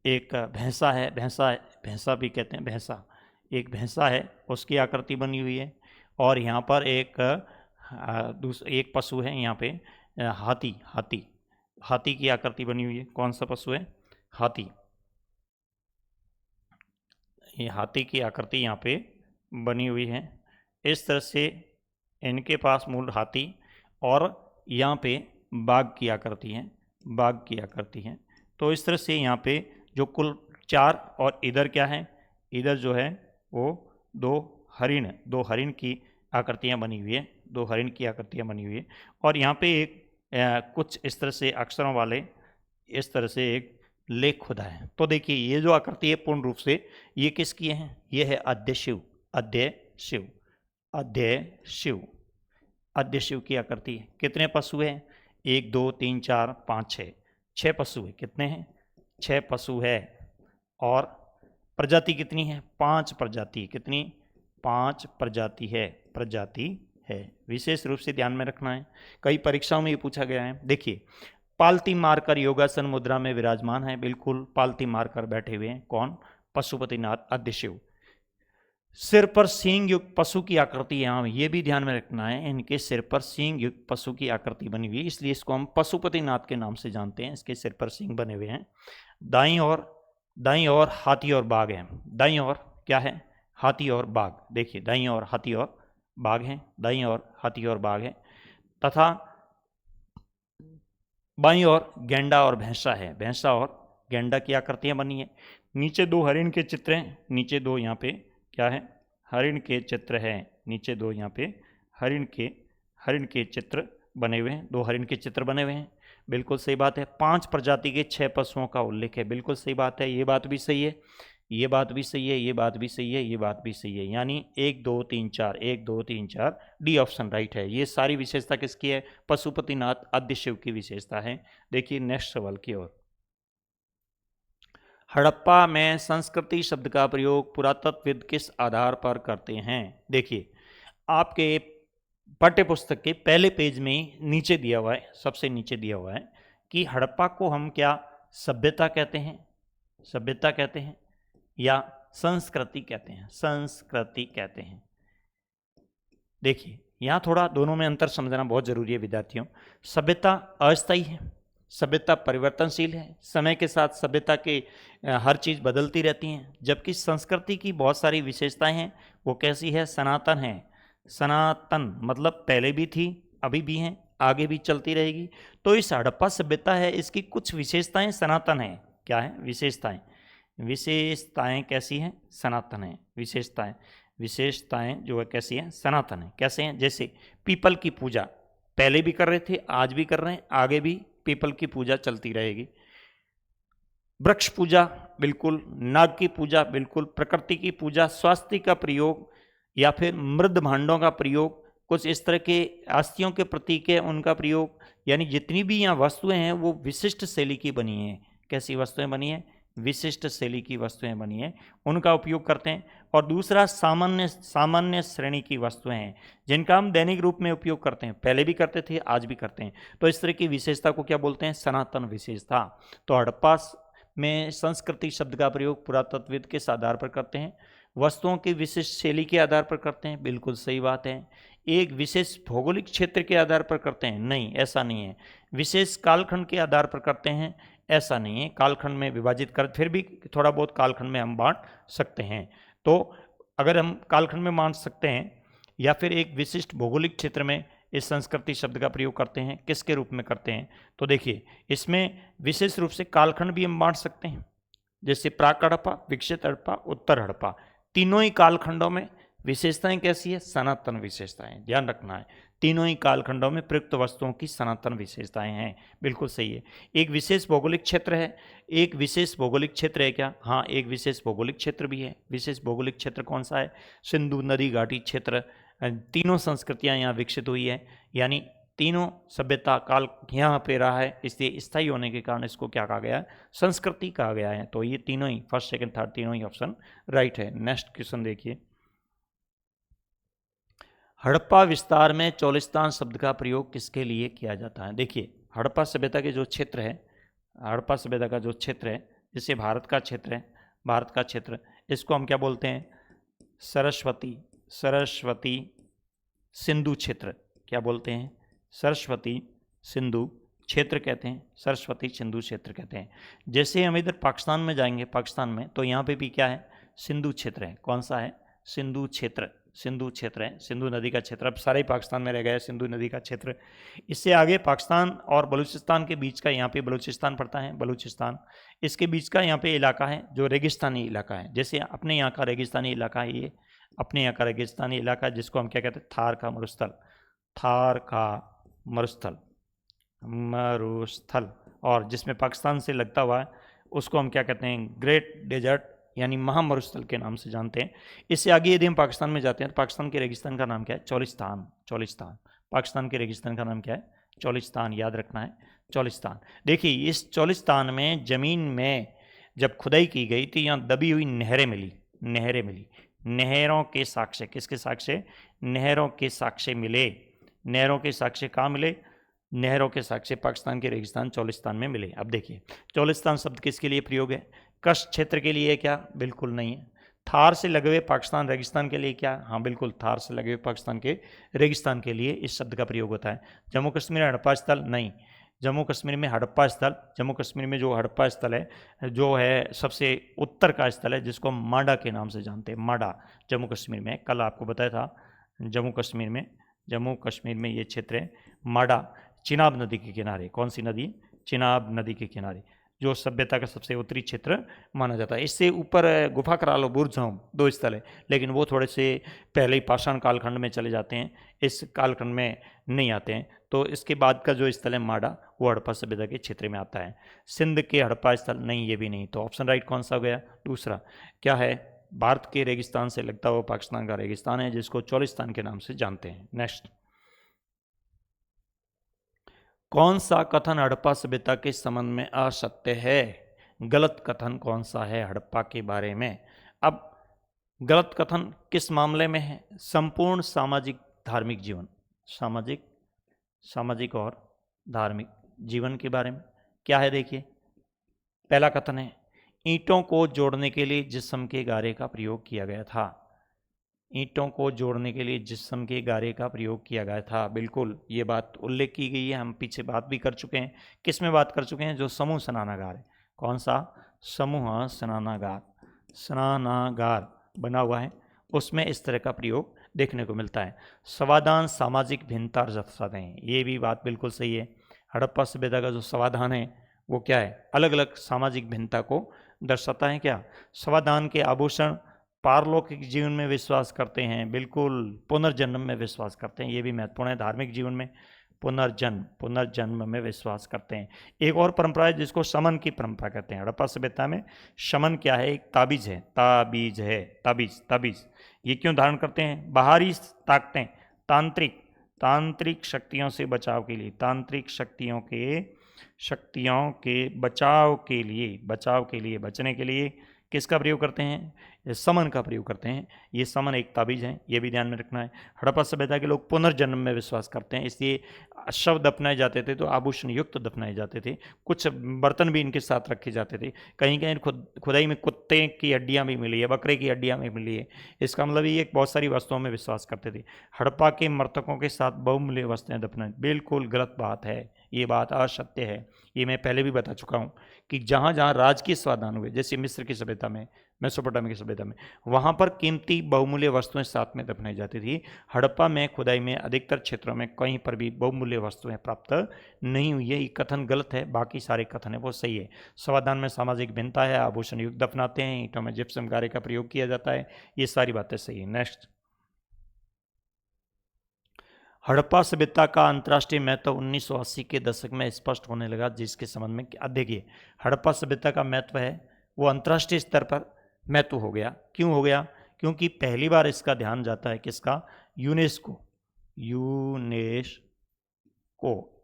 एक भैंसा है, भैंसा भी कहते हैं, भैंसा, एक भैंसा है, उसकी आकृति बनी हुई है। और यहाँ पर एक पशु है यहाँ पे, हाथी की आकृति बनी हुई है। कौन सा पशु है, हाथी। ये हाथी की आकृति यहाँ पे बनी हुई है। इस तरह से इनके पास मूल हाथी और यहाँ पे बाघ की आकृति है, बाघ की आकृति है। तो इस तरह से यहाँ पे जो कुल 4, और इधर क्या है, इधर जो है वो दो हरिण की आकृतियाँ बनी हुई है, 2 हरिण की आकृतियाँ बनी हुई है। और यहाँ पे एक कुछ इस तरह से अक्षरों वाले इस तरह से एक लेख खुदा है। तो देखिए ये जो आकृति है पूर्ण रूप से ये किसकी है, ये है आद्य शिव, आद्य शिव, आद्य शिव, आद्य शिव की आकृति है। कितने पशु हैं, 1 2 3 4 5 6 पशु है। कितने हैं, 6 पशु है। और प्रजाति कितनी है, 5 प्रजाति। कितनी, 5 प्रजाति है, प्रजाति है। विशेष रूप से ध्यान में रखना है, कई परीक्षाओं में ये पूछा गया है। देखिए पालती मारकर योगासन मुद्रा में विराजमान है, बिल्कुल पालती मारकर बैठे हुए हैं। कौन, पशुपतिनाथ आद्य शिव। सिर पर सींग युक्त पशु की आकृति, यहाँ ये भी ध्यान में रखना है, इनके सिर पर सींग युक्त पशु की आकृति बनी हुई है, इसलिए इसको हम पशुपतिनाथ के नाम से जानते हैं। इसके सिर पर सींग बने हुए हैं। दाईं ओर हाथी और बाघ है। दाईं ओर क्या है, हाथी और बाघ। देखिए दाईं ओर हाथी और बाघ है, दाईं ओर हाथी और बाघ है। तथा बाईं ओर गेंडा और भैंसा है, भैंसा और गेंडा की आकृतियां बनी है। नीचे 2 हरिण के चित्र हैं, नीचे 2 यहाँ पे क्या है, हरिण के चित्र हैं। नीचे 2 यहाँ पे हरिण के चित्र बने हुए हैं, 2 हरिण के चित्र बने हुए हैं। बिल्कुल सही बात है। 5 प्रजाति के 6 पशुओं का उल्लेख है, बिल्कुल सही बात है। ये बात भी सही है, ये बात भी सही है, ये बात भी सही है, ये बात भी सही है। यानी 1 2 3 4, 1 2 3 4, डी ऑप्शन राइट है। ये सारी विशेषता किसकी है, पशुपतिनाथ आद्य शिव की विशेषता है। देखिए नेक्स्ट सवाल की ओर। हड़प्पा में संस्कृति शब्द का प्रयोग पुरातत्वविद किस आधार पर करते हैं। देखिए आपके पाठ्य पुस्तक के पहले पेज में नीचे दिया हुआ है, सबसे नीचे दिया हुआ है कि हड़प्पा को हम क्या सभ्यता कहते हैं, सभ्यता कहते हैं या संस्कृति कहते हैं, संस्कृति कहते हैं। देखिए यहाँ थोड़ा दोनों में अंतर समझना बहुत जरूरी है विद्यार्थियों। सभ्यता अस्थायी है, सभ्यता परिवर्तनशील है, समय के साथ सभ्यता के हर चीज़ बदलती रहती हैं। जबकि संस्कृति की बहुत सारी विशेषताएं हैं, वो कैसी है, सनातन है। सनातन मतलब पहले भी थी, अभी भी हैं, आगे भी चलती रहेगी। तो इस हड़प्पा सभ्यता है, इसकी कुछ विशेषताएं सनातन है। क्या है विशेषताएं, विशेषताएं कैसी हैं, सनातन है। विशेषताएं जो है कैसी हैं, सनातन है। कैसे हैं, जैसे पीपल की पूजा पहले भी कर रहे थे, आज भी कर रहे हैं, आगे भी पीपल की पूजा चलती रहेगी। वृक्ष पूजा बिल्कुल, नाग की पूजा बिल्कुल, प्रकृति की पूजा, स्वास्थ्य का प्रयोग या फिर मृद भांडों का प्रयोग, कुछ इस तरह के अस्थियों के प्रतीक है उनका प्रयोग। यानी जितनी भी यहाँ वस्तुएं हैं वो विशिष्ट शैली की बनी हैं। कैसी वस्तुएं बनी हैं, विशिष्ट शैली की वस्तुएं बनी हैं, उनका उपयोग करते हैं। और दूसरा सामान्य श्रेणी की वस्तुएं हैं जिनका हम दैनिक रूप में उपयोग करते हैं, पहले भी करते थे, आज भी करते हैं। तो इस तरह की विशेषता को क्या बोलते हैं, सनातन विशेषता। तो हड़प्पा में संस्कृति शब्द का प्रयोग पुरातत्वविद किस आधार पर करते हैं, वस्तुओं की विशिष्ट शैली के आधार पर करते हैं, बिल्कुल सही बात है। एक विशेष भौगोलिक क्षेत्र के आधार पर करते हैं, नहीं ऐसा नहीं है। विशेष कालखंड के आधार पर करते हैं, ऐसा नहीं है। कालखंड में विभाजित कर, फिर भी थोड़ा बहुत कालखंड में हम बांट सकते हैं। तो अगर हम कालखंड में बांट सकते हैं या फिर एक विशिष्ट भौगोलिक क्षेत्र में इस संस्कृति शब्द का प्रयोग करते हैं, किसके रूप में करते हैं, तो देखिए इसमें विशेष रूप से कालखंड भी हम बांट सकते हैं। जैसे प्राक हड़प्पा, विकसित हड़प्पा, उत्तर हड़प्पा, तीनों ही कालखंडों में विशेषताएं कैसी है, सनातन विशेषताएं, ध्यान रखना है। तीनों ही कालखंडों में प्रयुक्त वस्तुओं की सनातन विशेषताएं हैं। बिल्कुल सही है। एक विशेष भौगोलिक क्षेत्र है, एक विशेष भौगोलिक क्षेत्र है क्या? हाँ, एक विशेष भौगोलिक क्षेत्र भी है। विशेष भौगोलिक क्षेत्र कौन सा है? सिंधु नदी घाटी क्षेत्र। तीनों संस्कृतियां यहाँ विकसित हुई है, यानी तीनों सभ्यता काल यहाँ पे रहा है, इसलिए स्थायी होने के कारण इसको क्या कहा गया है? संस्कृति कहा गया है। तो ये तीनों ही, फर्स्ट सेकंड थर्ड तीनों ही ऑप्शन राइट है। नेक्स्ट क्वेश्चन देखिए, हड़प्पा विस्तार में चोलिस्तान शब्द का प्रयोग किसके लिए किया जाता है? देखिए, हड़प्पा सभ्यता के जो क्षेत्र है, हड़प्पा सभ्यता का जो क्षेत्र है, जैसे भारत का क्षेत्र है, भारत का क्षेत्र, इसको हम क्या बोलते हैं? सरस्वती, सरस्वती सिंधु क्षेत्र। क्या बोलते हैं? सरस्वती सिंधु क्षेत्र कहते हैं, सरस्वती सिंधु क्षेत्र कहते हैं। जैसे हम इधर पाकिस्तान में जाएंगे, पाकिस्तान में, तो यहाँ पे भी क्या है? सिंधु क्षेत्र है। कौन सा है? सिंधु क्षेत्र, सिंधु क्षेत्र है, सिंधु नदी का क्षेत्र। अब सारे पाकिस्तान में रह गया सिंधु नदी का क्षेत्र। इससे आगे पाकिस्तान और बलूचिस्तान के बीच का, यहाँ पे बलूचिस्तान पड़ता है, बलूचिस्तान, इसके बीच का यहाँ पे इलाका है जो रेगिस्तानी इलाका है। जैसे अपने यहाँ का रेगिस्तानी इलाका है, ये अपने यहाँ का रेगिस्तानी इलाका जिसको हम क्या कहते हैं? थार का मरुस्थल, थार का मरुस्थल, मरुस्थल। और जिसमें पाकिस्तान से लगता हुआ है उसको हम क्या कहते हैं? ग्रेट डेजर्ट, यानी महामरुस्थल के नाम से जानते हैं। इससे आगे यदि हम पाकिस्तान में जाते हैं तो पाकिस्तान के रेगिस्तान का नाम क्या है? चोलिस्तान, चोलिस्तान। पाकिस्तान के रेगिस्तान का नाम क्या है? चोलिस्तान, याद रखना है, चोलिस्तान। देखिए, इस चोलिस्तान में जमीन में जब खुदाई की गई तो यहाँ दबी हुई नहरें मिली, नहरें मिली, नहरों के साक्ष्य, किसके साक्ष्य? नहरों के साक्ष्य मिले। नहरों के साक्ष्य कहाँ मिले? नहरों के साक्ष्य पाकिस्तान के रेगिस्तान चोलिस्तान में मिले। अब देखिए, चोलिस्तान शब्द किसके लिए प्रयोग है? कच्छ क्षेत्र के लिए क्या? बिल्कुल नहीं है। थार से लगे हुए पाकिस्तान रेगिस्तान के लिए क्या? हाँ बिल्कुल, थार से लगे हुए पाकिस्तान के रेगिस्तान के लिए इस शब्द का प्रयोग होता है। जम्मू कश्मीर हड़प्पा स्थल नहीं, जम्मू कश्मीर में हड़प्पा स्थल, जम्मू कश्मीर में जो हड़प्पा स्थल है, जो है सबसे उत्तर का स्थल है, जिसको हम माडा के नाम से जानते हैं, माडा, जम्मू कश्मीर में। कल आपको बताया था, जम्मू कश्मीर में, जम्मू कश्मीर में ये क्षेत्र है माडा, चिनाब नदी के किनारे। कौन सी नदी? चिनाब नदी के किनारे, जो सभ्यता का सबसे उत्तरी क्षेत्र माना जाता है। इससे ऊपर गुफा करालो, बुर्जहोम, दो स्थल है, लेकिन वो थोड़े से पहले ही पाषाण कालखंड में चले जाते हैं, इस कालखंड में नहीं आते हैं। तो इसके बाद का जो स्थल है माडा, वो हड़प्पा सभ्यता के क्षेत्र में आता है। सिंध के हड़प्पा स्थल नहीं, ये भी नहीं। तो ऑप्शन राइट कौन सा हो गया? दूसरा। क्या है? भारत के रेगिस्तान से लगता हुआ पाकिस्तान का रेगिस्तान है, जिसको चोलिस्तान के नाम से जानते हैं। नेक्स्ट, कौन सा कथन हड़प्पा सभ्यता के संबंध में असत्य है? गलत कथन कौन सा है हड़प्पा के बारे में? अब गलत कथन किस मामले में है? संपूर्ण सामाजिक धार्मिक जीवन, सामाजिक, सामाजिक और धार्मिक जीवन के बारे में क्या है? देखिए, पहला कथन है, ईंटों को जोड़ने के लिए जिस्म के गारे का प्रयोग किया गया था। ईंटों को जोड़ने के लिए जिस्म के गारे का प्रयोग किया गया था। बिल्कुल, ये बात उल्लेख की गई है, हम पीछे बात भी कर चुके हैं। किस में बात कर चुके हैं? जो समूह स्नानागार है। कौन सा? समूह स्नानागार, स्नानागार बना हुआ है, उसमें इस तरह का प्रयोग देखने को मिलता है। समाधान सामाजिक भिन्नता दर्शाते हैं, ये भी बात बिल्कुल सही है। हड़प्पा सभ्यता का जो समाधान है वो क्या है? अलग अलग सामाजिक भिन्नता को दर्शाता है। क्या? समाधान के आभूषण पारलौकिक जीवन में विश्वास करते हैं, बिल्कुल पुनर्जन्म में विश्वास करते हैं, ये भी महत्वपूर्ण है। धार्मिक जीवन में पुनर्जन्म, पुनर्जन्म में विश्वास करते हैं। एक और परंपरा है जिसको शमन की परंपरा कहते हैं। हड़प्पा सभ्यता में शमन क्या है? एक ताबीज है, ताबीज है, ताबीज, ताबीज। ये क्यों धारण करते हैं? बाहरी ताकतें, तांत्रिक, तांत्रिक शक्तियों से बचाव के लिए, तांत्रिक शक्तियों के बचाव के लिए, बचाव के लिए, बचने के लिए किसका प्रयोग करते हैं? समन का प्रयोग करते हैं। ये समन एक ताबीज है, ये भी ध्यान में रखना है। हड़प्पा सभ्यता के लोग पुनर्जन्म में विश्वास करते हैं, इसलिए शव दफनाए जाते थे तो आभूषण युक्त दफनाए जाते थे। कुछ बर्तन भी इनके साथ रखे जाते थे। कहीं कहीं खुदाई में कुत्ते की हड्डियां भी मिली है, बकरे की हड्डियां भी मिली है। इसका मतलब ये बहुत सारी वस्तुओं में विश्वास करते थे। हड़प्पा के मृतकों के साथ बहुमूल्य वस्तुएं दफनाई, बिल्कुल गलत बात है, ये बात असत्य है। ये मैं पहले भी बता चुका हूँ कि जहाँ जहाँ राजकीय स्वादान हुए, जैसे मिस्र की सभ्यता में, मेसोपोटामिया की सभ्यता में, वहाँ पर कीमती बहुमूल्य वस्तुएं साथ में दफनाई जाती थी। हड़प्पा में खुदाई में अधिकतर क्षेत्रों में कहीं पर भी बहुमूल्य वस्तुएं प्राप्त नहीं हुई है। ये कथन गलत है, बाकी सारे कथन है वो सही है। स्वादान में सामाजिक भिन्नता है, आभूषण युक्त दफनाते हैं, ईंटों में जिप्सम गारे का प्रयोग किया जाता है, ये सारी बातें सही है। नेक्स्ट, हड़प्पा सभ्यता का अंतर्राष्ट्रीय महत्व 1980 के दशक में स्पष्ट होने लगा, जिसके संबंध में देखिए हड़प्पा सभ्यता का महत्व है वो अंतर्राष्ट्रीय स्तर पर महत्व हो गया। क्यों हो गया? क्योंकि पहली बार इसका ध्यान जाता है किसका? यूनेस्को। यूनेस्को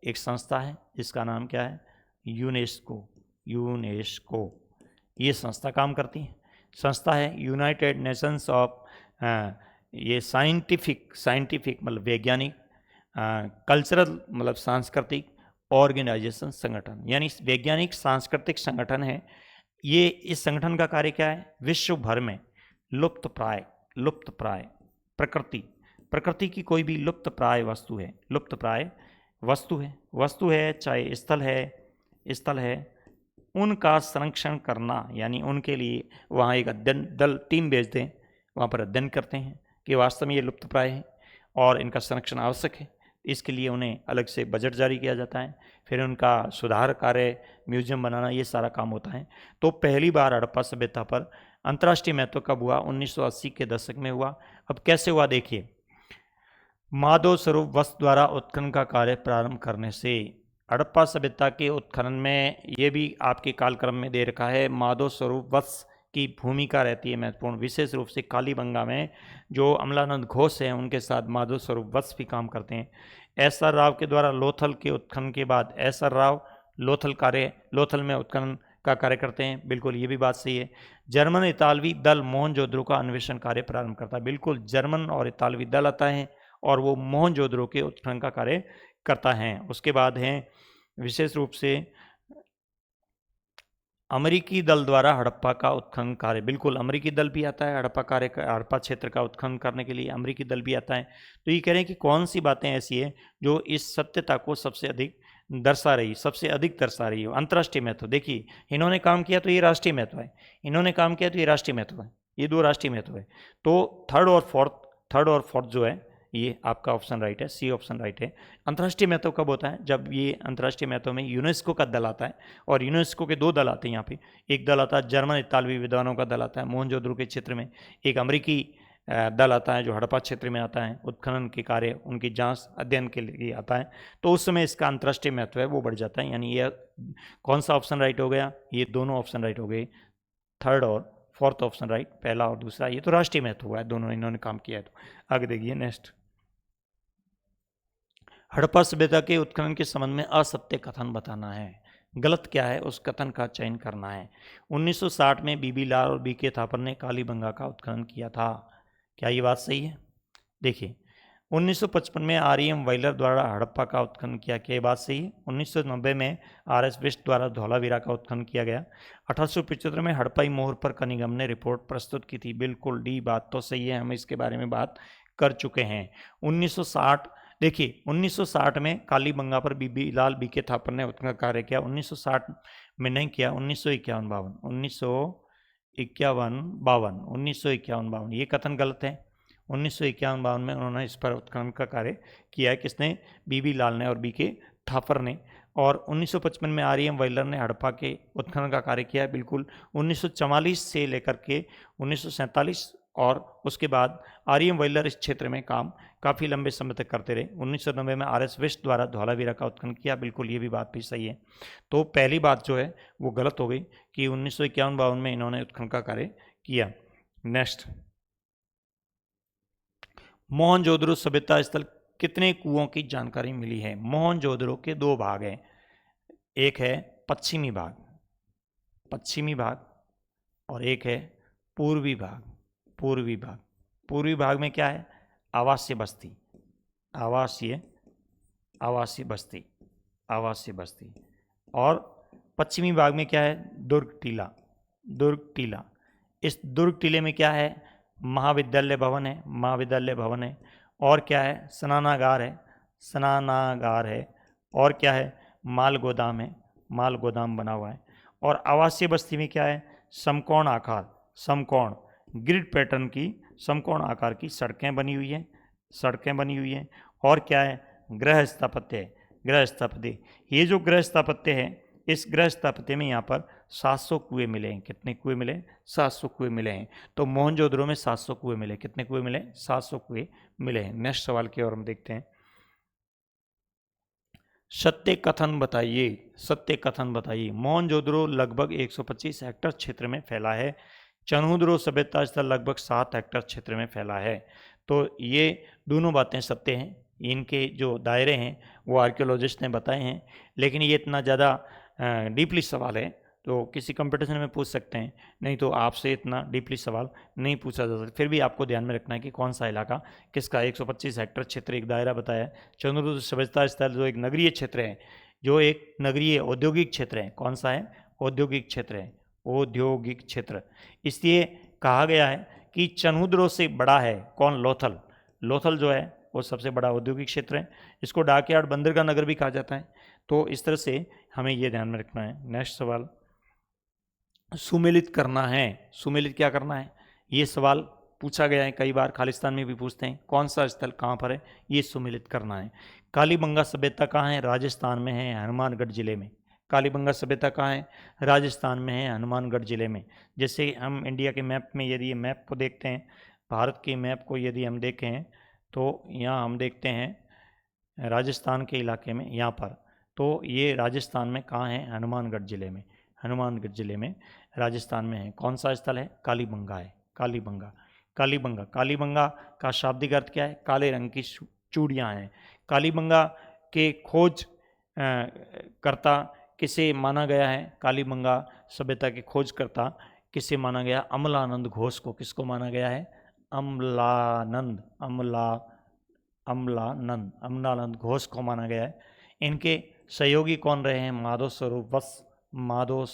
एक संस्था है जिसका नाम क्या है? यूनेस्को। यूनेस्को ये संस्था काम करती है, संस्था है यूनाइटेड नेशंस ऑफ, ये साइंटिफिक मतलब वैज्ञानिक, कल्चरल मतलब सांस्कृतिक ऑर्गेनाइजेशन संगठन, यानी वैज्ञानिक सांस्कृतिक संगठन है ये। इस संगठन का कार्य क्या है? विश्व भर में लुप्त प्राय प्रकृति की कोई भी लुप्त प्राय वस्तु है चाहे स्थल है उनका संरक्षण करना, यानी उनके लिए वहाँ एक अध्ययन दल टीम भेज दें, वहाँ पर अध्ययन करते हैं कि वास्तव में ये लुप्त प्राय है और इनका संरक्षण आवश्यक है। इसके लिए उन्हें अलग से बजट जारी किया जाता है, फिर उनका सुधार कार्य, म्यूजियम बनाना, ये सारा काम होता है। तो पहली बार हड़प्पा सभ्यता पर अंतर्राष्ट्रीय महत्व कब हुआ? 1980 के दशक में हुआ। अब कैसे हुआ देखिए, माधव स्वरूप वत्स द्वारा उत्खनन का कार्य प्रारंभ करने से हड़प्पा सभ्यता के उत्खनन में, ये भी आपके कालक्रम में दे रखा है, माधव स्वरूप वत्स की भूमिका रहती है महत्वपूर्ण। विशेष रूप से कालीबंगा में जो अमलानंद घोष हैं उनके साथ माधव स्वरूप वत्स भी काम करते हैं। एस.आर. राव के द्वारा लोथल के उत्खनन के बाद एस.आर. राव लोथल में उत्खनन का कार्य करते हैं, बिल्कुल ये भी बात सही है। जर्मन इतालवी दल मोहनजोदड़ो का अन्वेषण कार्य प्रारंभ करता है, बिल्कुल जर्मन और इतालवी दल आता है और वो मोहनजोदड़ो के उत्खनन का कार्य करता है। उसके बाद हैं विशेष रूप से अमेरिकी दल द्वारा हड़प्पा का उत्खनन कार्य, बिल्कुल अमेरिकी दल भी आता है हड़प्पा क्षेत्र का उत्खनन करने के लिए अमेरिकी दल भी आता है। तो ये कह रहे हैं कि कौन सी बातें ऐसी है जो इस सत्यता को सबसे अधिक दर्शा रही है? अंतर्राष्ट्रीय महत्व। देखिए इन्होंने काम किया तो ये राष्ट्रीय महत्व है, इन्होंने काम किया तो ये राष्ट्रीय महत्व है, ये दो राष्ट्रीय महत्व है। तो थर्ड और फोर्थ जो है ये आपका ऑप्शन राइट है, सी ऑप्शन राइट है। अंतर्राष्ट्रीय महत्व कब होता है? जब ये अंतर्राष्ट्रीय महत्व में यूनेस्को का दल आता है, और यूनेस्को के दो दल आते हैं यहाँ पे। एक दल आता है जर्मन इतालवी विद्वानों का दल आता है मोहनजोदड़ो के क्षेत्र में, एक अमेरिकी दल आता है जो हड़प्पा क्षेत्र में आता है, उत्खनन के कार्य उनकी जांच अध्ययन के लिए आता है। तो उस समय इसका अंतर्राष्ट्रीय महत्व है वो बढ़ जाता है। यानी ये कौन सा ऑप्शन राइट हो गया? ये दोनों ऑप्शन राइट हो गए, थर्ड और फोर्थ ऑप्शन राइट, पहला और दूसरा। ये तो राष्ट्रीय महत्व हुआ है, दोनों इन्होंने काम किया है। तो आगे देखिए नेक्स्ट, हड़प्पा सभ्यता के उत्खनन के संबंध में असत्य कथन बताना है। गलत क्या है उस कथन का चयन करना है। 1960 में बीबी लाल और बीके थापर ने कालीबंगा का उत्खनन किया था, क्या ये बात सही है? देखिए 1955 में आर.एम. वाइलर द्वारा हड़प्पा का उत्खनन किया, क्या ये बात सही है? 1990 में आर.एस. बिष्ट द्वारा धौलावीरा का उत्खनन किया गया। 1875 में हड़प्पाई मोहर पर कनिगम ने रिपोर्ट प्रस्तुत की थी, बिल्कुल डी बात तो सही है, हम इसके बारे में बात कर चुके हैं। 1960 देखिए 1960 में कालीबंगा पर बीबी लाल बीके थापर ने उत्खनन कार्य किया, 1960 में नहीं किया, 1951 ये कथन गलत है। 1951 में उन्होंने इस पर उत्खनन का कार्य किया है, किसने? बीबी लाल ने और बीके थापर ने। और 1955 में आर.एम. वाइलर ने हड़प्पा के उत्खनन का कार्य किया है, बिल्कुल 1944 से लेकर के 1947 और उसके बाद आर.एम. वाइलर इस क्षेत्र में काम काफ़ी लंबे समय तक करते रहे। 1990 में आर.एस. बिष्ट द्वारा धौलावीरा का उत्खनन किया, बिल्कुल ये भी बात भी सही है। तो पहली बात जो है वो गलत हो गई कि 1951 में इन्होंने उत्खनन का कार्य किया। नेक्स्ट, मोहनजोदड़ो सभ्यता स्थल कितने कुओं की जानकारी मिली है? मोहनजोदड़ो के दो भाग हैं, एक है पश्चिमी भाग और एक है पूर्वी भाग। पूर्वी भाग में क्या है? आवासीय बस्ती। और पश्चिमी भाग में क्या है? दुर्ग टीला। इस दुर्ग टीले में क्या है? महाविद्यालय भवन है। और क्या है? स्नानागार है। और क्या है? माल गोदाम बना हुआ है। और आवासीय बस्ती में क्या है? समकोण ग्रिड पैटर्न की समकोण आकार की सड़कें बनी हुई हैं। और क्या है? गृह स्थापत्य। ये जो गृह स्थापत्य है, इस गृह स्थापत्य में यहाँ पर 700 कुएं मिले हैं। कितने कुएं मिले? 700 कुएं मिले हैं। तो मोहनजोदड़ो में 700 कुएं मिले। कितने कुएं मिले? 700 कुएं मिले हैं। नेक्स्ट सवाल की ओर हम देखते हैं। सत्य कथन बताइए, सत्य कथन बताइए। मोहनजोदड़ो लगभग 125 हेक्टेयर क्षेत्र में फैला है। चनहुद्रो सभ्यता स्थल लगभग 7 हेक्टेयर क्षेत्र में फैला है। तो ये दोनों बातें सत्य हैं। इनके जो दायरे हैं वो आर्कियोलॉजिस्ट ने बताए हैं, लेकिन ये इतना ज़्यादा डीपली सवाल है तो किसी कंपटीशन में पूछ सकते हैं, नहीं तो आपसे इतना डीपली सवाल नहीं पूछा जा सकता। फिर भी आपको ध्यान में रखना है कि कौन सा इलाका किसका। 125 हेक्टेयर क्षेत्र एक दायरा बताया है। चंद्रदूत सभ्यता स्थल जो एक नगरीय क्षेत्र है, जो एक नगरीय औद्योगिक क्षेत्र है, कौन सा है? औद्योगिक क्षेत्र है, औद्योगिक क्षेत्र। इसलिए कहा गया है कि चनहुद्रो से बड़ा है कौन? लोथल। लोथल जो है वो सबसे बड़ा औद्योगिक क्षेत्र है। इसको डाकयार्ड बंदरगाह नगर भी कहा जाता है। तो इस तरह से हमें ये ध्यान में रखना है। नेक्स्ट सवाल, सुमेलित करना है। सुमेलित क्या करना है? ये सवाल पूछा गया है कई बार, खालिस्तान में भी पूछते हैं। कौन सा स्थल कहाँ पर है? ये सुमेलित करना है। कालीबंगा सभ्यता कहाँ है? राजस्थान में है, हनुमानगढ़ जिले में। कालीबंगा सभ्यता कहाँ है? राजस्थान में है, हनुमानगढ़ जिले में। जैसे हम इंडिया के मैप में यदि ये मैप को देखते हैं, भारत के मैप को यदि हम देखें तो यहाँ हम देखते हैं राजस्थान के इलाके में, यहाँ पर। तो ये राजस्थान में कहाँ है? हनुमानगढ़ जिले में। हनुमानगढ़ जिले में राजस्थान में है। कौन सा स्थल है? कालीबंगा है। कालीबंगा, कालीबंगा। कालीबंगा का शाब्दिक अर्थ क्या है? काले रंग की चूड़ियाँ हैं। कालीबंगा के खोज करता किसे माना गया है? कालीबंगा सभ्यता के खोजकर्ता किसे माना गया? अमलानंद घोष को। किसको माना गया है? अमलानंद, अमलानंद घोष को माना गया है। इनके सहयोगी कौन रहे हैं? माधव स्वरूप वत्स, माधव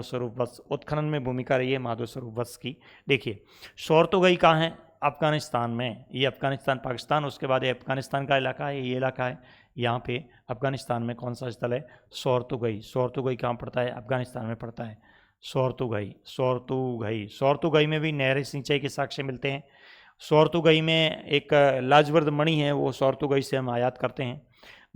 स्वरूप वत्स। उत्खनन में भूमिका रही है माधव स्वरूप वत्स की। देखिए, सोरतुगई कहाँ है? अफगानिस्तान में। ये अफगानिस्तान, पाकिस्तान, उसके बाद ये अफगानिस्तान का इलाका है, ये इलाका है। यहाँ पे अफगानिस्तान में कौन सा स्थल है? सोरतुगई। सोरतुगई कहाँ पड़ता है? अफगानिस्तान में पड़ता है। सोरतुगई, सोरतुगई। सोरतुगई में भी नहरी सिंचाई के साक्ष्य मिलते हैं। सोरतुगई में एक लाजवर्द मणि है, वो सोरतुगई से हम आयात करते हैं।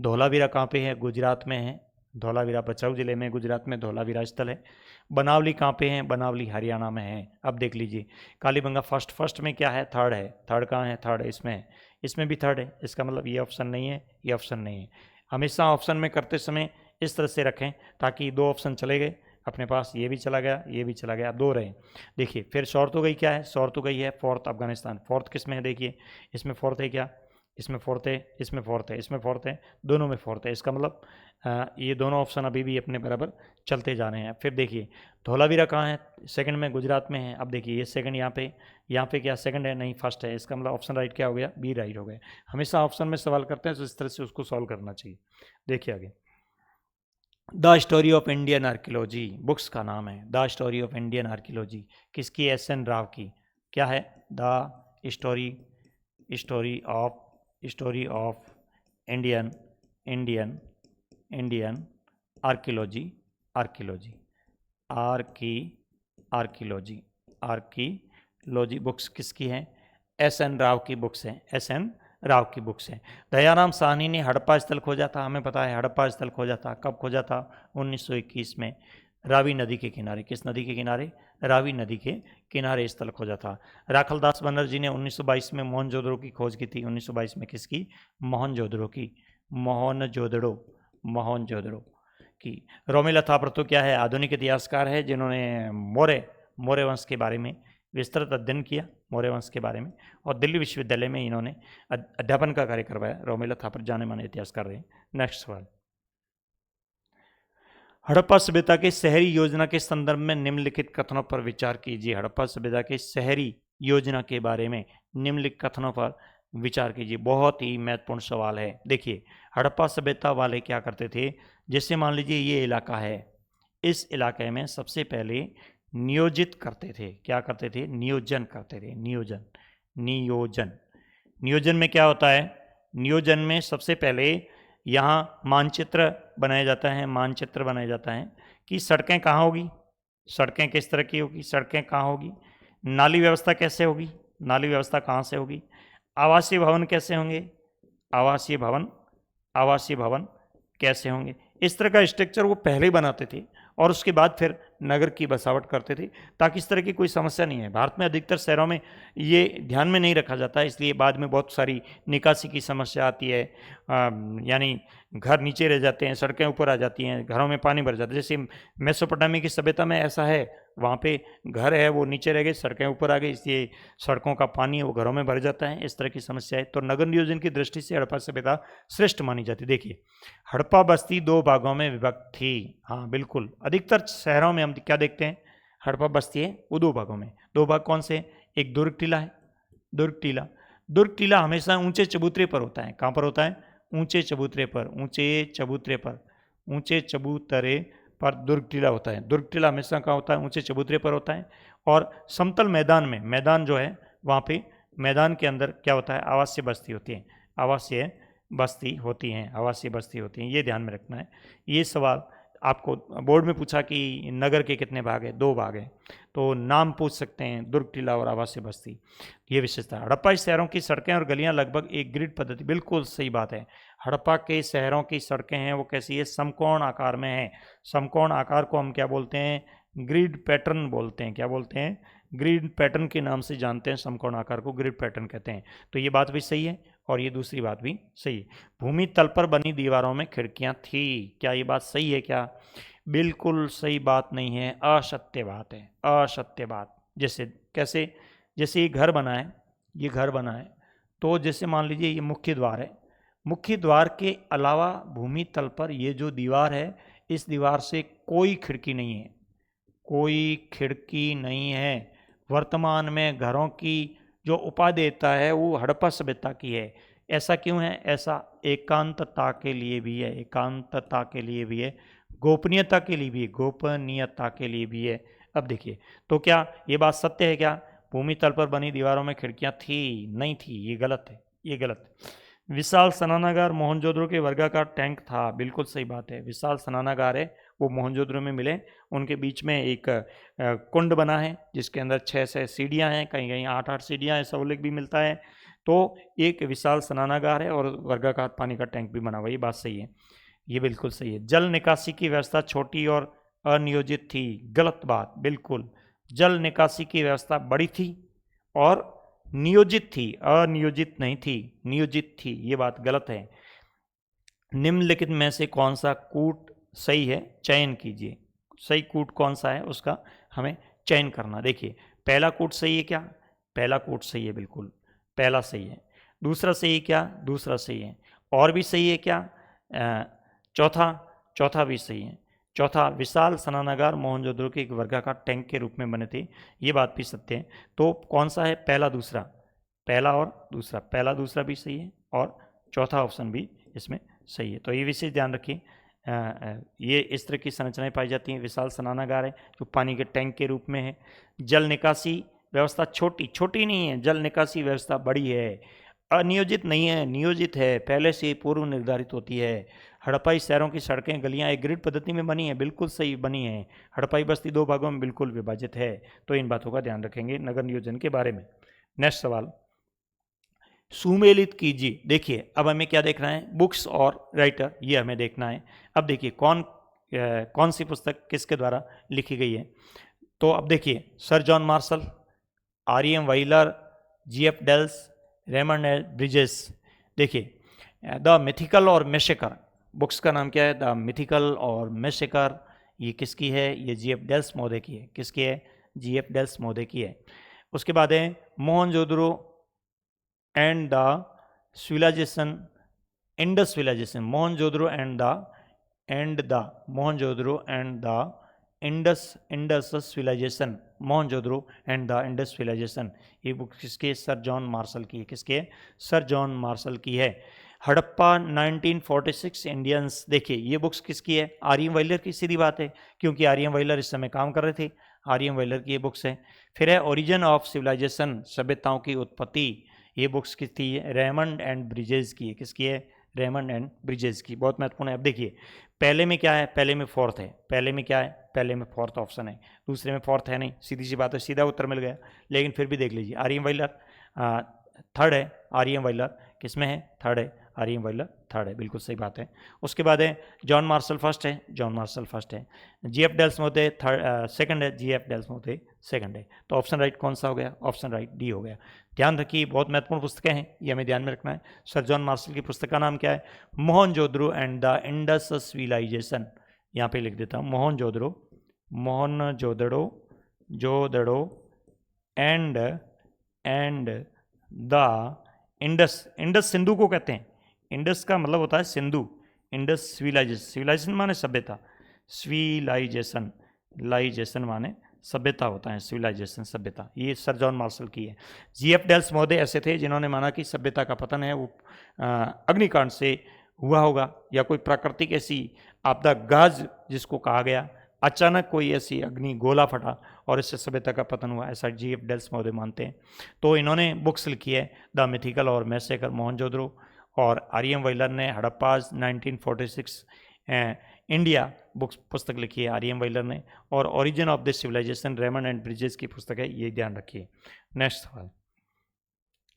धौलावीरा कहाँ पे है? गुजरात में है। धौलावीरा भचाऊ जिले में, गुजरात में धौलावीरा स्थल है। बनावली कहाँ पे है? बनावली हरियाणा में है। अब देख लीजिए, कालीबंगा फर्स्ट में क्या है? थर्ड है। थर्ड कहाँ है? थर्ड है इसमें, इसमें भी थर्ड है। इसका मतलब ये ऑप्शन नहीं है, ये ऑप्शन नहीं है। हमेशा ऑप्शन में करते समय इस तरह से रखें ताकि 2 ऑप्शन चले गए अपने पास, ये भी चला गया, ये भी चला गया, 2 रहे। देखिए, फिर सोरतुगई क्या है? सोरतुगई है फोर्थ अफगानिस्तान। फोर्थ किस में है? देखिए, इसमें फोर्थ है क्या? इसमें फोर्थ है, इसमें फोर्थ है, इसमें फोर्थ है, दोनों में फोर्थ है। इसका मतलब ये दोनों ऑप्शन अभी भी अपने बराबर चलते जा रहे हैं। फिर देखिए, धौलावीरा कहाँ है? सेकंड में, गुजरात में है। अब देखिए, ये सेकंड यहाँ पे क्या सेकंड है? नहीं, फर्स्ट है। इसका मतलब ऑप्शन राइट क्या हो गया? बी राइट हो गया। हमेशा ऑप्शन में सवाल करते हैं तो इस तरह से उसको सॉल्व करना चाहिए। देखिए आगे, the story of Indian archaeology books का नाम है। The story of Indian archaeology किसकी? एस.एन. राव की। क्या है? The story of Indian archaeology books किसकी हैं? एस.एन. राव की बुक्स हैं। एस.एन. राव की बुक्स हैं। दयाराम साहनी ने हड़प्पा स्थल खोजा था, हमें पता है हड़प्पा स्थल खोजा था। कब खोजा था? 1921 में, रावी नदी के किनारे। किस नदी के किनारे? रावी नदी के किनारे स्थल खोजा था। राखलदास बनर्जी ने 1922 में मोहनजोदड़ो की खोज की थी। 1922 में किसकी? मोहनजोदड़ो की। मोहनजोदड़ो की। रोमिला थापरतो क्या है? आधुनिक इतिहासकार है जिन्होंने मौर्य वंश के बारे में विस्तृत अध्ययन किया, मौर्य वंश के बारे में, और दिल्ली विश्वविद्यालय में इन्होंने अध्यापन का कार्य करवाया। रोमिला थापर जाने माने इतिहासकार रहे। नेक्स्ट सवाल, हड़प्पा सभ्यता के शहरी योजना के संदर्भ में निम्नलिखित कथनों पर विचार कीजिए। हड़प्पा सभ्यता के शहरी योजना के बारे में निम्नलिखित कथनों पर विचार कीजिए। बहुत ही महत्वपूर्ण सवाल है। देखिए, हड़प्पा सभ्यता वाले क्या करते थे? जैसे मान लीजिए ये इलाका है, इस इलाके में सबसे पहले नियोजित करते थे। क्या करते थे? नियोजन करते थे। नियोजन में क्या होता है? नियोजन में सबसे पहले यहाँ मानचित्र बनाया जाता है कि सड़कें कहाँ होगी, सड़कें किस तरह की होगी, सड़कें कहाँ होगी, नाली व्यवस्था कैसे होगी, नाली व्यवस्था कहाँ से होगी, आवासीय भवन कैसे होंगे, आवासीय भवन कैसे होंगे। इस तरह का स्ट्रक्चर वो पहले बनाते थे और उसके बाद फिर नगर की बसावट करते थे, ताकि इस तरह की कोई समस्या नहीं है। भारत में अधिकतर शहरों में ये ध्यान में नहीं रखा जाता है, इसलिए बाद में बहुत सारी निकासी की समस्या आती है। यानी घर नीचे रह जाते हैं, सड़कें ऊपर आ जाती हैं, घरों में पानी भर जाता है। जैसे मेसोपोटामी की सभ्यता में ऐसा है, वहाँ पे घर है वो नीचे रह गए, सड़कें ऊपर आ गई, इसलिए सड़कों का पानी है वो घरों में भर जाता है। इस तरह की समस्या है। तो नगर नियोजन की दृष्टि से हड़प्पा सभ्यता श्रेष्ठ मानी जाती। देखिए, हड़प्पा बस्ती 2 भागों में विभक्त थी। हाँ बिल्कुल, अधिकतर शहरों में हम क्या देखते हैं, हड़प्पा बस्ती है वो 2 भागों में। 2 भाग कौन से? एक दुर्ग टीला है, दुर्ग टीला। दुर्ग टीला हमेशा ऊंचे चबूतरे पर होता है। कहाँ पर होता है? ऊंचे चबूतरे पर, ऊंचे चबूतरे पर, ऊंचे चबूतरे पर दुर्ग टीला होता है। दुर्ग टीला हमेशा कहाँ होता है? ऊंचे चबूतरे पर होता है। और समतल मैदान में, मैदान जो है वहाँ पे, मैदान के अंदर क्या होता है? आवासीय बस्ती होती है, आवासीय बस्ती होती हैं, आवासीय बस्ती होती हैं। ये ध्यान में रखना है। ये सवाल आपको बोर्ड में पूछा कि नगर के कितने भाग हैं? 2 भाग हैं, तो नाम पूछ सकते हैं, दुर्ग टीला और आवासीय बस्ती। ये विशेषता है। हड़प्पा शहरों की सड़कें और गलियां लगभग एक ग्रिड पद्धति, बिल्कुल सही बात है। हड़प्पा के शहरों की सड़कें हैं वो कैसी है? समकोण आकार में है। समकोण आकार को हम क्या बोलते हैं? ग्रिड पैटर्न बोलते हैं। क्या बोलते हैं? ग्रिड पैटर्न के नाम से जानते हैं, समकोण आकार को ग्रिड पैटर्न कहते हैं। तो ये बात भी सही है और ये दूसरी बात भी सही है। भूमि तल पर बनी दीवारों में खिड़कियां थी। क्या ये बात सही है? क्या? बिल्कुल सही बात नहीं है, असत्य बात है, असत्य बात। जैसे कैसे? जैसे ये घर बना है, ये घर बना है, तो जैसे मान लीजिए ये मुख्य द्वार है, मुख्य द्वार के अलावा भूमि तल पर ये जो दीवार है, इस दीवार से कोई खिड़की नहीं है, कोई खिड़की नहीं है। वर्तमान में घरों की जो उपादेयता है वो हड़प्पा सभ्यता की है। ऐसा क्यों है? ऐसा एकांतता के लिए भी है, एकांतता के लिए भी है, गोपनीयता के लिए भी है, गोपनीयता के लिए भी है। अब देखिए, तो क्या ये बात सत्य है? क्या भूमि तल पर बनी दीवारों में खिड़कियां थी? नहीं थी, ये गलत है, ये गलत है। विशाल स्नानागार मोहनजोदड़ो के वर्गाकार टैंक था, बिल्कुल सही बात है। विशाल स्नानागार है वो मोहनजोदड़ो में मिले, उनके बीच में एक कुंड बना है जिसके अंदर 6 सीढ़ियाँ हैं, कहीं कहीं 8 सीढ़ियाँ, ऐसा उल्लेख भी मिलता है। तो एक विशाल स्नानागार है और वर्गाकार पानी का टैंक भी बना हुआ, ये बात सही है, ये बिल्कुल सही है। जल निकासी की व्यवस्था छोटी और अनियोजित थी, गलत बात, बिल्कुल। जल निकासी की व्यवस्था बड़ी थी और नियोजित थी, अनियोजित नहीं थी, नियोजित थी, ये बात गलत है। निम्नलिखित में से कौन सा कूट सही है? चयन कीजिए, सही कूट कौन सा है उसका हमें चयन करना। देखिए, पहला कूट सही है क्या? पहला कूट सही है, बिल्कुल पहला सही है। दूसरा सही है क्या? दूसरा सही है। और भी सही है क्या? चौथा, चौथा भी सही है। चौथा, विशाल स्नानागार मोहनजोदड़ो के एक वर्गाकार टैंक के रूप में बने थे, ये बात भी सत्य है। तो कौन सा है? पहला दूसरा, पहला और दूसरा, पहला दूसरा भी सही है और चौथा ऑप्शन भी इसमें सही है। तो ये विशेष ध्यान रखिए, ये इस तरह की संरचनाएं पाई जाती हैं। विशाल स्नानागार है जो पानी के टैंक के रूप में है। जल निकासी व्यवस्था छोटी, छोटी नहीं है, जल निकासी व्यवस्था बड़ी है। अनियोजित नहीं है, नियोजित है, पहले से पूर्व निर्धारित होती है। हड़प्पाई शहरों की सड़कें गलियां एक ग्रिड पद्धति में बनी है, बिल्कुल सही बनी है। हड़प्पाई बस्ती 2 भागों में बिल्कुल विभाजित है। तो इन बातों का ध्यान रखेंगे नगर नियोजन के बारे में। नेक्स्ट सवाल, सुमेलित कीजिए। देखिए, अब हमें क्या देखना है? बुक्स और राइटर, ये हमें देखना है। अब देखिए कौन सी पुस्तक किसके द्वारा लिखी गई है। तो अब देखिए, sir John Marshall, R M. Wheeler, G F. Dales, Raymond L Bridges. देखिए, द मिथिकल और मैसेकर, बुक्स का नाम क्या है? द मिथिकल और मैसेकर। ये किसकी है? ये जी.एफ. डेल्स महोदय की है। किसकी है? जी.एफ. डेल्स महोदय की है। उसके बाद है Mohenjodaro and the civilisation, Indus civilisation, Mohenjodaro and the Mohenjodaro and the Indus civilisation, Mohenjodaro and the Indus civilisation. ये बुक किसके? सर जॉन मार्शल की है। किसके? सर जॉन मार्शल की है। हड़प्पा 1946 इंडियंस, देखिए ये बुक्स किसकी है? आर.एम. वाइलर की, सीधी बात है, क्योंकि आर.एम. वाइलर इस समय काम कर रहे थे। आर.एम. वाइलर की ये बुक्स है। फिर है ओरिजिन ऑफ सिविलाइजेशन, सभ्यताओं की उत्पत्ति, ये बुक्स किसकी है? रेमंड एंड ब्रिजेस की है। किसकी है? रेमंड एंड ब्रिजेस की, बहुत महत्वपूर्ण है। अब देखिए, पहले में क्या है? पहले में फोर्थ है। पहले में क्या है? पहले में फोर्थ ऑप्शन है, दूसरे में फोर्थ है नहीं, सीधी सी बात है, सीधा उत्तर मिल गया। लेकिन फिर भी देख लीजिए, आर.एम. वाइलर थर्ड है। आर.एम. वाइलर किस में है? थर्ड है। आर्यन थर्ड है, बिल्कुल सही बात है। उसके बाद है जॉन मार्शल फर्स्ट है, जॉन मार्शल फर्स्ट है। जीएफ डेल्समोथे सेकंड है, जीएफ डेल्समोथे सेकंड है। तो ऑप्शन राइट कौन सा हो गया? ऑप्शन राइट डी हो गया। ध्यान रखिए, बहुत महत्वपूर्ण पुस्तकें हैं, ये हमें ध्यान में रखना है। सर जॉन मार्शल की पुस्तक का नाम क्या है? Mohenjodaro and the Indus civilisation. यहाँ पे लिख देता हूँ, मोहनजोदड़ो एंड द इंडस सिंधु को कहते हैं। इंडस का मतलब होता है सिंधु। इंडस सिविलाइजेशन माने सभ्यता, सिविलाइजेशन माने सभ्यता होता है, सिविलाइजेशन सभ्यता। ये सर जॉन मार्शल की है। जीएफ डेल्स महोदय ऐसे थे जिन्होंने माना कि सभ्यता का पतन है वो अग्निकांड से हुआ होगा, या कोई प्राकृतिक ऐसी आपदा, गाज जिसको कहा गया, अचानक कोई ऐसी अग्नि गोला फटा और इससे सभ्यता का पतन हुआ, ऐसा जीएफ डेल्स महोदय मानते हैं। तो इन्होंने बुक्स लिखी है, द मिथिकल और मैसेकर मोहनजोदड़ो, और आर्यन वेलर ने हड़प्पाज 1946 इंडिया बुक्स पुस्तक लिखी है आर्यन वेलर ने, और origin of the civilisation Raymond and Bridges की पुस्तक है, ये ध्यान रखिए। नेक्स्ट सवाल,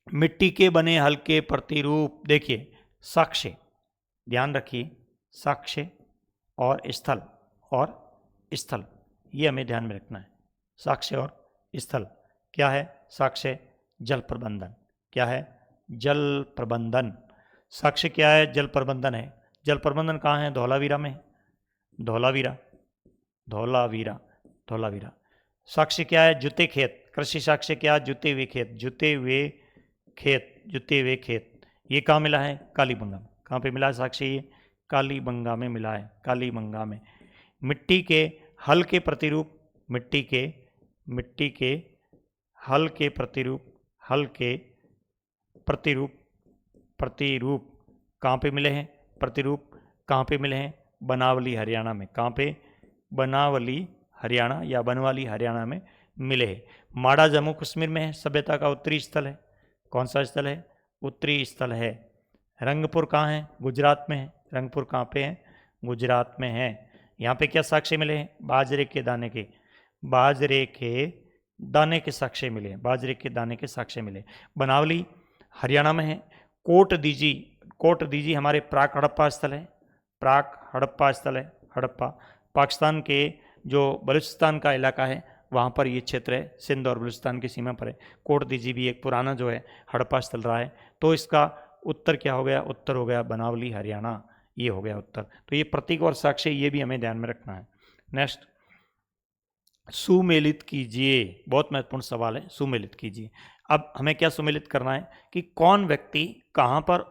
मिट्टी के बने हल्के प्रतिरूप, देखिए साक्ष्य, ध्यान रखिए, साक्ष्य और स्थल, ये हमें ध्यान में रखना है। साक्ष्य और स्थल क्या है? साक्ष्य जल प्रबंधन, क्या है? जल प्रबंधन। साक्ष्य क्या है? जल प्रबंधन है। जल प्रबंधन कहाँ है? धौलावीरा में, धौलावीरा। साक्ष्य क्या है? जुते खेत। कृषि साक्ष्य क्या? जुते हुए खेत। ये कहाँ मिला है? कालीबंगा में। कहाँ पे मिला है साक्ष्य? ये कालीबंगा में मिला है, कालीबंगा में। मिट्टी के हल के प्रतिरूप, मिट्टी के हल के प्रतिरूप कहाँ पे मिले हैं? प्रतिरूप कहाँ पे मिले हैं? बनावली हरियाणा में। कहाँ पे? बनावली हरियाणा या बनवाली हरियाणा में मिले हैं। माड़ा जम्मू कश्मीर में है, सभ्यता का उत्तरी स्थल है। कौन सा स्थल है? उत्तरी स्थल है। रंगपुर कहाँ है? गुजरात में है। रंगपुर कहाँ पे है? गुजरात में है। यहाँ पे क्या साक्ष्य मिले हैं? बाजरे के दाने के साक्ष्य मिले, बाजरे के दाने के साक्ष्य मिले। बनावली हरियाणा में है। कोट दीजी हमारे प्राक हड़प्पा स्थल है, हड़प्पा पाकिस्तान के जो बलूचिस्तान का इलाका है वहाँ पर ये क्षेत्र है, सिंध और बलूचिस्तान की सीमा पर है। कोट दीजी भी एक पुराना जो है हड़प्पा स्थल रहा है। तो इसका उत्तर क्या हो गया? उत्तर हो गया बनावली हरियाणा, ये हो गया उत्तर। तो ये प्रतीक और साक्ष्य, ये भी हमें ध्यान में रखना है। नेक्स्ट, सुमेलित कीजिए, बहुत महत्वपूर्ण सवाल है, सुमेलित कीजिए। अब हमें क्या सुमेलित करना है कि कौन व्यक्ति कहाँ पर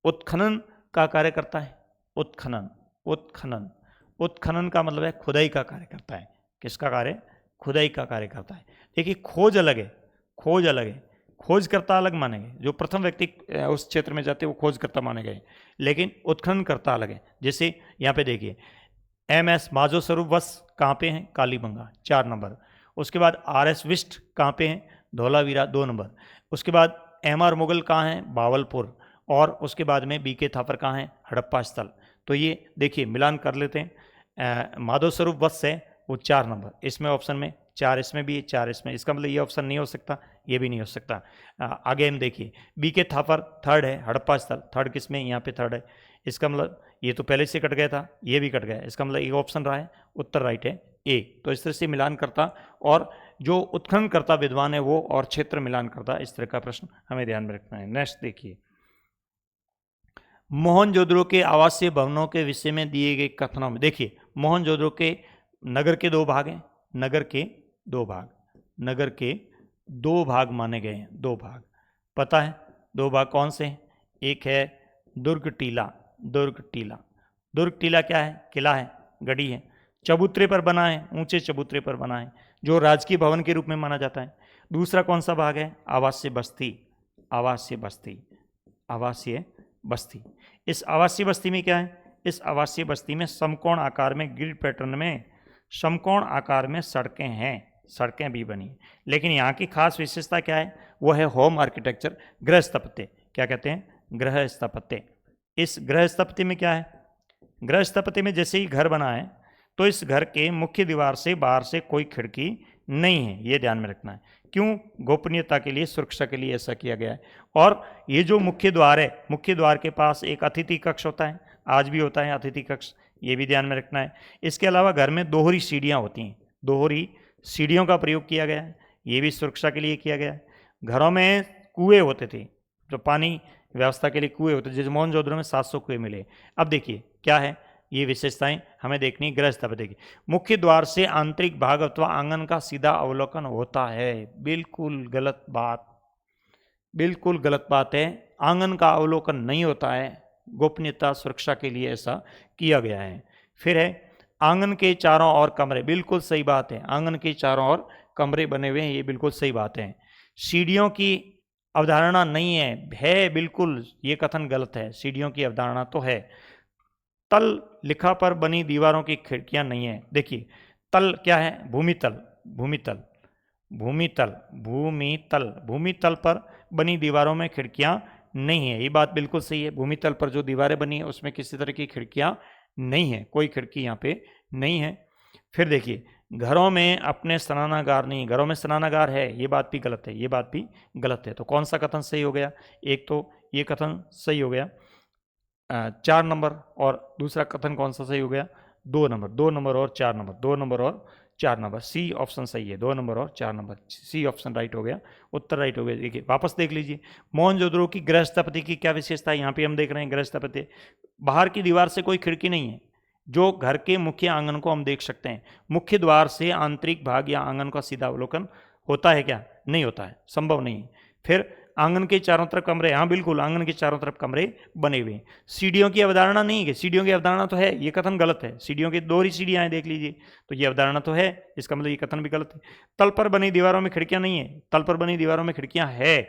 उत्खनन का कार्य करता है? उत्खनन का मतलब है खुदाई का कार्य करता है। किसका कार्य? खुदाई का कार्य करता है। देखिए खोज अलग है, खोजकर्ता अलग माने गए। जो प्रथम व्यक्ति उस क्षेत्र में जाते हैं वो खोजकर्ता माने गए, लेकिन उत्खननकर्ता अलग है। जैसे यहाँ पे देखिए MS माजो स्वरूप वस कहाँ पे हैं? कालीबंगा 4 नंबर। उसके बाद RS विष्ट कहाँ पे हैं? धौलावीरा 2 नंबर। उसके बाद MR मुगल कहाँ हैं? बावलपुर। और उसके बाद में BK थापर कहाँ हैं? हड़प्पा स्थल। तो ये देखिए मिलान कर लेते हैं। माधव स्वरूप वत्स है वो 4 नंबर, इसमें ऑप्शन में 4 इसमें भी है, 4 इसमें, इसका मतलब ये ऑप्शन नहीं हो सकता, ये भी नहीं हो सकता। आगे हम देखिए BK थापर थर्ड है, हड़प्पा स्थल थर्ड किसमें? यहाँ पे थर्ड है। इसका मतलब ये तो पहले से कट गया था, ये भी कट गया, इसका मतलब एक ऑप्शन रहा है, उत्तर राइट है A। तो इस तरह से मिलान करता और जो उत्खनन करता विद्वान है वो, और क्षेत्र मिलान करता, इस तरह का प्रश्न हमें ध्यान में रखना है। नेक्स्ट देखिए, मोहनजोदड़ो के आवासीय भवनों के विषय में दिए गए कथनों में, देखिए मोहनजोदड़ो के नगर के 2 भाग हैं, नगर के 2 भाग माने गए हैं, 2 भाग पता है? 2 भाग कौन से हैं? एक है दुर्ग टीला क्या है? किला है, गढ़ी है, चबूतरे पर बना है, ऊंचे चबूतरे पर बना है, जो राजकीय भवन के रूप में माना जाता है। दूसरा कौन सा भाग है? आवासीय बस्ती। इस आवासीय बस्ती में क्या है? इस आवासीय बस्ती में समकोण आकार में ग्रिड पैटर्न में समकोण आकार में सड़कें हैं, सड़कें भी बनी। लेकिन यहाँ की खास विशेषता क्या है? वो है होम आर्किटेक्चर, गृह स्थापत्य। क्या कहते हैं? गृह स्थापत्य। इस गृह स्थापत्य में क्या है? गृह स्थापत्य में जैसे ही घर बना है तो इस घर के मुख्य दीवार से बाहर से कोई खिड़की नहीं है, ये ध्यान में रखना है। क्यों? गोपनीयता के लिए, सुरक्षा के लिए ऐसा किया गया है। और ये जो मुख्य द्वार है, मुख्य द्वार के पास एक अतिथि कक्ष होता है, आज भी होता है अतिथि कक्ष, ये भी ध्यान में रखना है। इसके अलावा घर में दोहरी सीढ़ियाँ होती हैं, दोहरी सीढ़ियों का प्रयोग किया गया है, ये भी सुरक्षा के लिए किया गया है। घरों में कुएं होते थे, जो पानी व्यवस्था के लिए कुएं होते थे, जैसे मोहनजोदड़ो में 700 कुएं मिले। अब देखिए क्या है, ये विशेषताएं हमें देखनी, गृह स्थापत्य की। मुख्य द्वार से आंतरिक भाग अथवा आंगन का सीधा अवलोकन होता है। बिल्कुल गलत बात, बिल्कुल गलत बात है। आंगन का अवलोकन नहीं होता है, गोपनीयता सुरक्षा के लिए ऐसा किया गया है। फिर है आंगन के चारों ओर कमरे, बिल्कुल सही बात है, आंगन के चारों ओर कमरे बने हुए हैं, ये बिल्कुल सही बात है। सीढ़ियों की अवधारणा नहीं है बिल्कुल, ये कथन गलत है, सीढ़ियों की अवधारणा तो है। तल लिखा पर बनी दीवारों की खिड़कियां नहीं है। देखिए तल क्या है? भूमितल, भूमितल, भूमितल, भूमितल, भूमितल पर बनी दीवारों में खिड़कियां नहीं है, ये बात बिल्कुल सही है। भूमितल पर जो दीवारें बनी है उसमें किसी तरह की खिड़कियां नहीं है, कोई खिड़की यहाँ पे नहीं है। फिर देखिए घरों में अपने स्नानागार नहीं, घरों में स्नानागार है, ये बात भी गलत है, ये बात भी गलत है। तो कौन सा कथन सही हो गया? एक तो ये कथन सही हो गया 4 नंबर, और दूसरा कथन कौन सा सही हो गया? 2 नंबर, 2 नंबर और 4 नंबर, 2 नंबर और 4 नंबर, सी ऑप्शन सही है, 2 नंबर और 4 नंबर, सी ऑप्शन राइट हो गया, उत्तर राइट हो गया। देखिए वापस देख लीजिए, मोहनजोदड़ो की गृह स्थापत्य की क्या विशेषता है? यहाँ पे हम देख रहे हैं गृह स्थापत्य, बाहर की दीवार से कोई खिड़की नहीं है, जो घर के मुख्य आंगन को हम देख सकते हैं। मुख्य द्वार से आंतरिक भाग या आंगन का सीधा अवलोकन होता है क्या? नहीं होता है, संभव नहीं है। फिर आंगन के चारों तरफ कमरे, हाँ बिल्कुल आंगन के चारों तरफ कमरे बने हुए हैं। सीढ़ियों की अवधारणा नहीं है, सीढ़ियों की अवधारणा तो है, ये कथन गलत है। सीढ़ियों की दोहरी सीढ़ियां हैं, देख लीजिए, तो ये अवधारणा तो है, इसका मतलब ये कथन भी गलत है। तल पर बनी दीवारों में खिड़कियां नहीं है, तल पर बनी दीवारों में खिड़कियां है,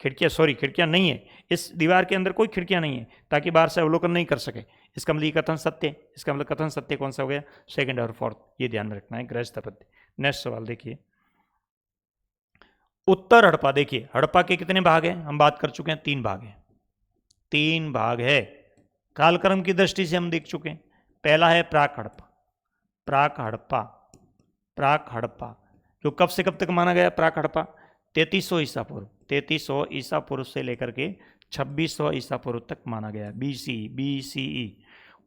खिड़कियां नहीं है, इस दीवार के अंदर कोई खिड़कियां नहीं है ताकि बाहर से अवलोकन नहीं कर सके। इसका मतलब ये कथन सत्य है, इसका मतलब कथन सत्य कौन सा हो गया? सेकंड और फोर्थ, ये ध्यान में रखना है गृह स्थापत्य। नेक्स्ट सवाल देखिए, उत्तर हड़प्पा। देखिए हड़प्पा के कितने भाग हैं? हम बात कर चुके हैं 3 भाग हैं, 3 भाग है। कालक्रम की दृष्टि से हम देख चुके हैं। पहला है प्राक हड़प्पा, प्राक हड़प्पा, प्राक हड़प्पा, जो कब से कब तक माना गया प्राक हड़प्पा? 3300 ईसा पूर्व, 3300 ईसा पूर्व से लेकर के 2600 ईसा पूर्व तक माना गया, BCE।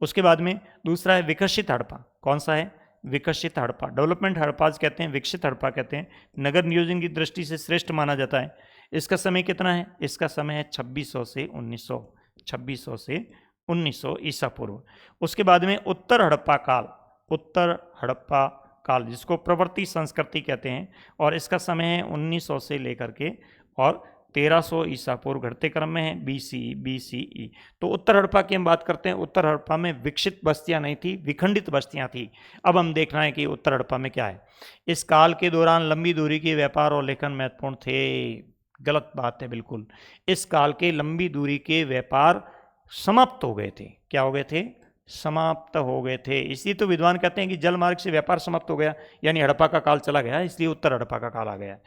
उसके बाद में दूसरा है विकसित हड़प्पा। कौन सा है? विकसित हड़प्पा, डेवलपमेंट हड़प्पाज कहते हैं, विकसित हड़प्पा कहते हैं। नगर नियोजन की दृष्टि से श्रेष्ठ माना जाता है। इसका समय कितना है? इसका समय है 2600 से 1900, 2600 से 1900 ईसा पूर्व। उसके बाद में उत्तर हड़प्पा काल, उत्तर हड़प्पा काल जिसको प्रवर्ती संस्कृति कहते हैं, और इसका समय है 1900 से लेकर के और 1300 ईसा पूर्व घटते क्रम में है, BCE। तो उत्तर हड़प्पा की हम बात करते हैं। उत्तर हड़प्पा में विकसित बस्तियां नहीं थी, विखंडित बस्तियां थी। अब हम देखना है कि उत्तर हड़प्पा में क्या है। इस काल के दौरान लंबी दूरी के व्यापार और लेखन महत्वपूर्ण थे। गलत बात है बिल्कुल। इस काल के लंबी दूरी के व्यापार समाप्त हो गए थे। क्या हो गए थे? समाप्त हो गए थे। इसलिए तो विद्वान कहते हैं कि जल मार्ग से व्यापार समाप्त हो गया, यानी हड़प्पा का काल चला गया, इसलिए उत्तर हड़प्पा का काल आ गया।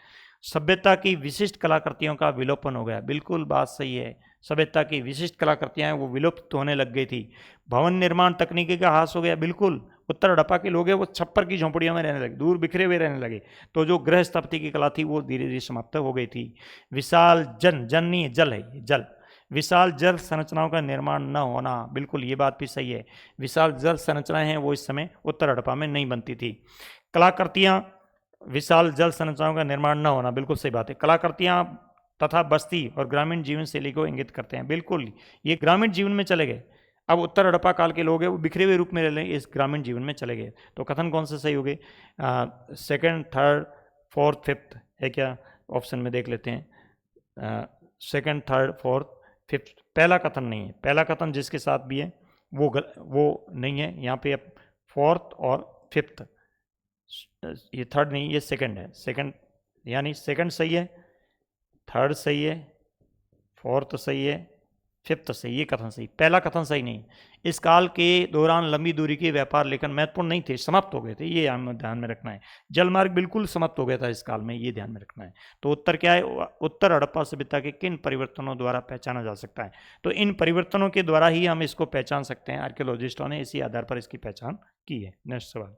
सभ्यता की विशिष्ट कलाकृतियों का विलोपन हो गया। बिल्कुल बात सही है, सभ्यता की विशिष्ट कलाकृतियां वो विलुप्त होने लग गई थी। भवन निर्माण तकनीकी का ह्रास हो गया। बिल्कुल, उत्तर हड़प्पा के लोग हैं वो छप्पर की झोंपड़ियों में रहने लगे, दूर बिखरे हुए रहने लगे, तो जो गृह स्थापत्य की कला थी वो धीरे धीरे समाप्त हो गई थी। विशाल जन नहीं जल है, जल, विशाल जल संरचनाओं का निर्माण न होना, बिल्कुल ये बात भी सही है। विशाल जल संरचनाएं हैं वो इस समय उत्तर हड़प्पा में नहीं बनती थी। कलाकृतियां, विशाल जल संरचनाओं का निर्माण न होना, बिल्कुल सही बात है। कलाकृतियां तथा बस्ती और ग्रामीण जीवन शैली को इंगित करते हैं। बिल्कुल ये ग्रामीण जीवन में चले गए। अब उत्तर हड़प्पा काल के लोग हैं वो बिखरे हुए रूप में रह रहे हैं, इस ग्रामीण जीवन में चले गए। तो कथन कौन सा सही हो गए? सेकेंड, थर्ड, फोर्थ, फिफ्थ है क्या? ऑप्शन में देख लेते हैं। Second, third, fourth, fifth. पहला कथन नहीं है, पहला कथन जिसके साथ भी है वो नहीं है। यहाँ पे अब फोर्थ और फिफ्थ, ये थर्ड नहीं, ये सेकंड है। सेकंड यानी सेकंड सही है, थर्ड सही है, फोर्थ सही है, फिफ्थ सही, ये कथन सही। पहला कथन सही नहीं। इस काल के दौरान लंबी दूरी के व्यापार लेखन महत्वपूर्ण नहीं थे, समाप्त हो गए थे, ये हमें ध्यान में रखना है। जलमार्ग बिल्कुल समाप्त हो गया था इस काल में, ये ध्यान में रखना है। तो उत्तर क्या है? उत्तर हड़प्पा सभ्यता के किन परिवर्तनों द्वारा पहचाना जा सकता है? तो इन परिवर्तनों के द्वारा ही हम इसको पहचान सकते हैं। आर्कियोलॉजिस्टों ने इसी आधार पर इसकी पहचान की है। नेक्स्ट सवाल,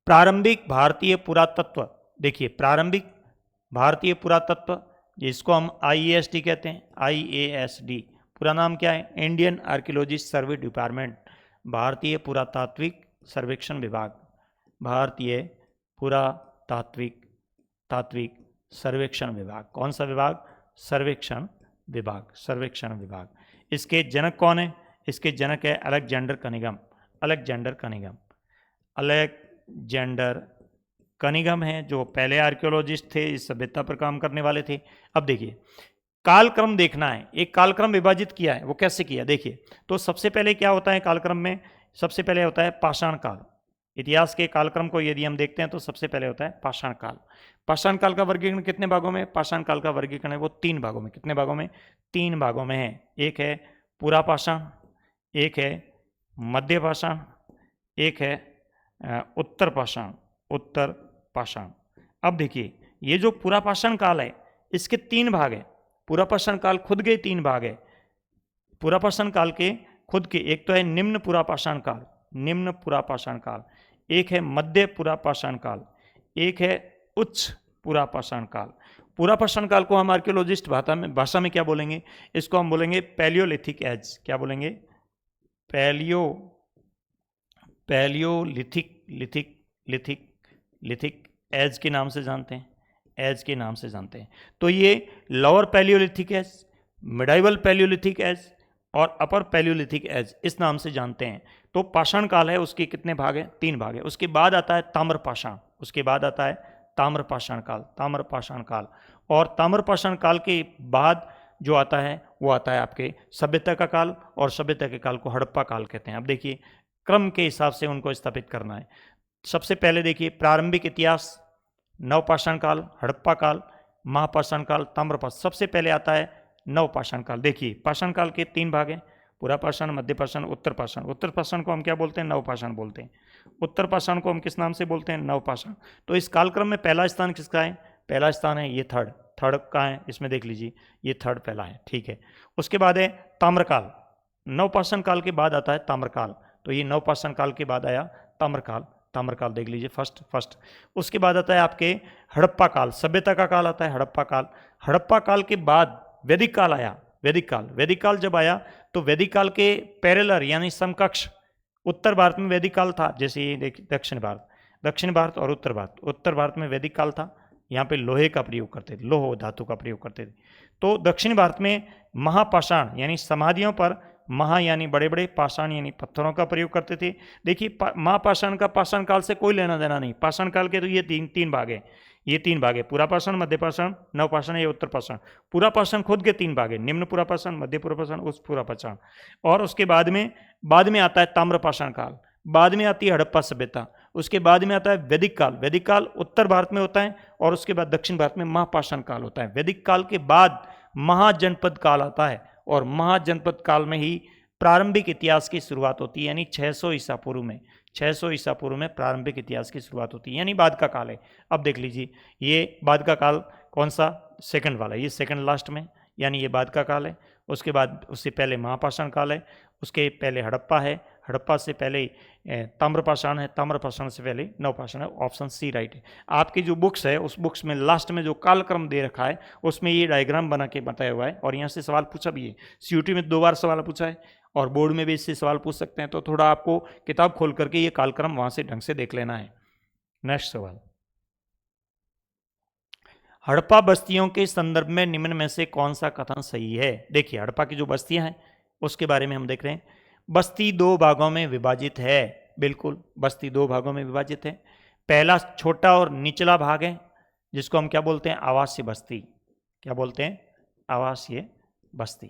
प्रारंभिक भारतीय पुरातत्व, देखिए प्रारंभिक भारतीय पुरातत्व, जिसको हम IASD कहते हैं, IASD पूरा नाम क्या है? इंडियन आर्कियोलॉजिस्ट सर्वे डिपार्टमेंट, भारतीय पुरातात्विक सर्वेक्षण विभाग, भारतीय पुरातात्विक तात्विक सर्वेक्षण विभाग। कौन सा विभाग? सर्वेक्षण विभाग, सर्वेक्षण विभाग। इसके जनक कौन है? इसके जनक है Alexander Cunningham, Alexander Cunningham, Alexander Cunningham है जो पहले आर्कियोलॉजिस्ट थे, इस सभ्यता पर काम करने वाले थे। अब देखिए कालक्रम देखना है, एक कालक्रम विभाजित किया है, वो कैसे किया देखिए। तो सबसे पहले क्या होता है कालक्रम में? सबसे पहले होता है पाषाण काल। इतिहास के कालक्रम को यदि हम देखते हैं तो सबसे पहले होता है पाषाण काल। पाषाण काल का वर्गीकरण कितने भागों में? पाषाण काल का वर्गीकरण है वो 3 भागों में। कितने भागों में? 3 भागों में है। एक है पूरा पाषाण, एक है मध्य पाषाण, एक है उत्तर पाषाण, उत्तर पाषाण। अब देखिए ये जो पूरा पाषाण काल है इसके 3 भाग है। पूरा पाषाण काल खुद के 3 भाग है। पूरा पाषाण काल के खुद के, एक तो है निम्न पूरा पाषाण काल, निम्न पूरा पाषाण काल, एक है मध्य पूरा पाषाण काल, एक है उच्च पूरा पाषाण काल। पूरा पाषाण काल को हम आर्कियोलॉजिस्ट भाषा में क्या बोलेंगे? इसको हम बोलेंगे पैलियोलिथिक एज। क्या बोलेंगे? Palaeolithic, lithic lithic lithic age के नाम से जानते हैं, एज के नाम से जानते हैं। तो ये lower palaeolithic age, medieval palaeolithic age और अपर पैलियोलिथिक एज इस नाम से जानते हैं। तो पाषाण काल है उसके कितने भाग हैं? 3 भाग है। उसके बाद आता है ताम्रपाषाण, उसके बाद आता है ताम्रपाषाण काल, ताम्रपाषाण काल। और ताम्रपाषाण काल के बाद जो आता है वो आता है आपके सभ्यता का काल, और सभ्यता के काल को हड़प्पा काल कहते हैं। अब देखिए क्रम के हिसाब से उनको स्थापित करना है। सबसे पहले देखिए प्रारंभिक इतिहास, नवपाषाण काल, हड़प्पा काल, महापाषाण काल, ताम्रपाषाण। सबसे पहले आता है नवपाषाण काल। देखिए पाषाण काल के 3 भाग हैं, पूरा पाषाण, मध्य पाषाण, उत्तर पाषाण। उत्तर पाषाण को हम क्या बोलते हैं? नवपाषाण बोलते हैं। उत्तर पाषाण को हम किस नाम से बोलते हैं? नवपाषाण। तो इस कालक्रम में पहला स्थान किसका है? पहला स्थान है ये थर्ड। थर्ड कहाँ है? इसमें देख लीजिए, ये थर्ड पहला है, ठीक है। उसके बाद है ताम्रकाल। नवपाषाण काल के बाद आता है ताम्रकाल, तो ये नवपाषाण काल के बाद आया ताम्रकाल। ताम्रकाल देख लीजिए फर्स्ट। उसके बाद आता है आपके हड़प्पा काल, सभ्यता का काल आता है हड़प्पा काल। हड़प्पा काल के बाद वैदिक काल आया, वैदिक काल। वैदिक काल जब आया तो वैदिक काल के पैरेलल यानी समकक्ष उत्तर भारत में वैदिक काल था, जैसे ये देखिए दक्षिण भारत और उत्तर भारत। उत्तर भारत में वैदिक काल था, यहाँ पे लोहे का प्रयोग करते थे, लोह धातु का प्रयोग करते थे। तो दक्षिण भारत में महापाषाण यानी समाधियों पर महा यानी बड़े बड़े, पाषाण यानी पत्थरों का प्रयोग करते थे। देखिए महापाषाण का पाषाण काल से कोई लेना देना नहीं। पाषाण काल के तो ये तीन भाग है, ये 3 भाग है, पूरा पाषाण, मध्य पाषाण, नवपाषाण या उत्तर पाषाण। पूरा पाषाण खुद के 3 भाग है, निम्न पूरा पाषाण, मध्य पूरा पाषाण, उच्च पूरा पाषाण। और उसके बाद में आता है ताम्रपाषाण काल, बाद में आती है हड़प्पा सभ्यता, उसके बाद में आता है वैदिक काल। वैदिक काल उत्तर भारत में होता है और उसके बाद दक्षिण भारत में महापाषाण काल होता है। वैदिक काल के बाद महाजनपद काल आता है और महाजनपद काल में ही प्रारंभिक इतिहास की शुरुआत होती है, यानी 600 ईसा पूर्व में, 600 ईसा पूर्व में प्रारंभिक इतिहास की शुरुआत होती है, यानी बाद का काल है। अब देख लीजिए ये बाद का काल कौन सा? सेकंड वाला, ये सेकंड लास्ट में, यानी ये बाद का काल है। उसके बाद उससे पहले महापाषाण काल है, उसके पहले हड़प्पा है, हड़प्पा से पहले ताम्रपाषाण है, ताम्रपाषाण से पहले नवपाषाण है। ऑप्शन सी राइट है। आपकी जो बुक्स है उस बुक्स में लास्ट में जो कालक्रम दे रखा है उसमें ये डायग्राम बना के बताया हुआ है, और यहाँ से सवाल पूछा भी है। सीयूटी में 2 बार सवाल पूछा है और बोर्ड में भी इससे सवाल पूछ सकते हैं, तो थोड़ा आपको किताब खोल करके ये कालक्रम वहां से ढंग से देख लेना है। नेक्स्ट सवाल, हड़प्पा बस्तियों के संदर्भ में निम्न में से कौन सा कथन सही है? देखिए हड़प्पा की जो बस्तियां हैं उसके बारे में हम देख रहे हैं। बस्ती 2 भागों में विभाजित है, बिल्कुल बस्ती 2 भागों में विभाजित है। पहला छोटा और निचला भाग है जिसको हम क्या बोलते हैं? आवासीय बस्ती। क्या बोलते हैं? आवासीय बस्ती।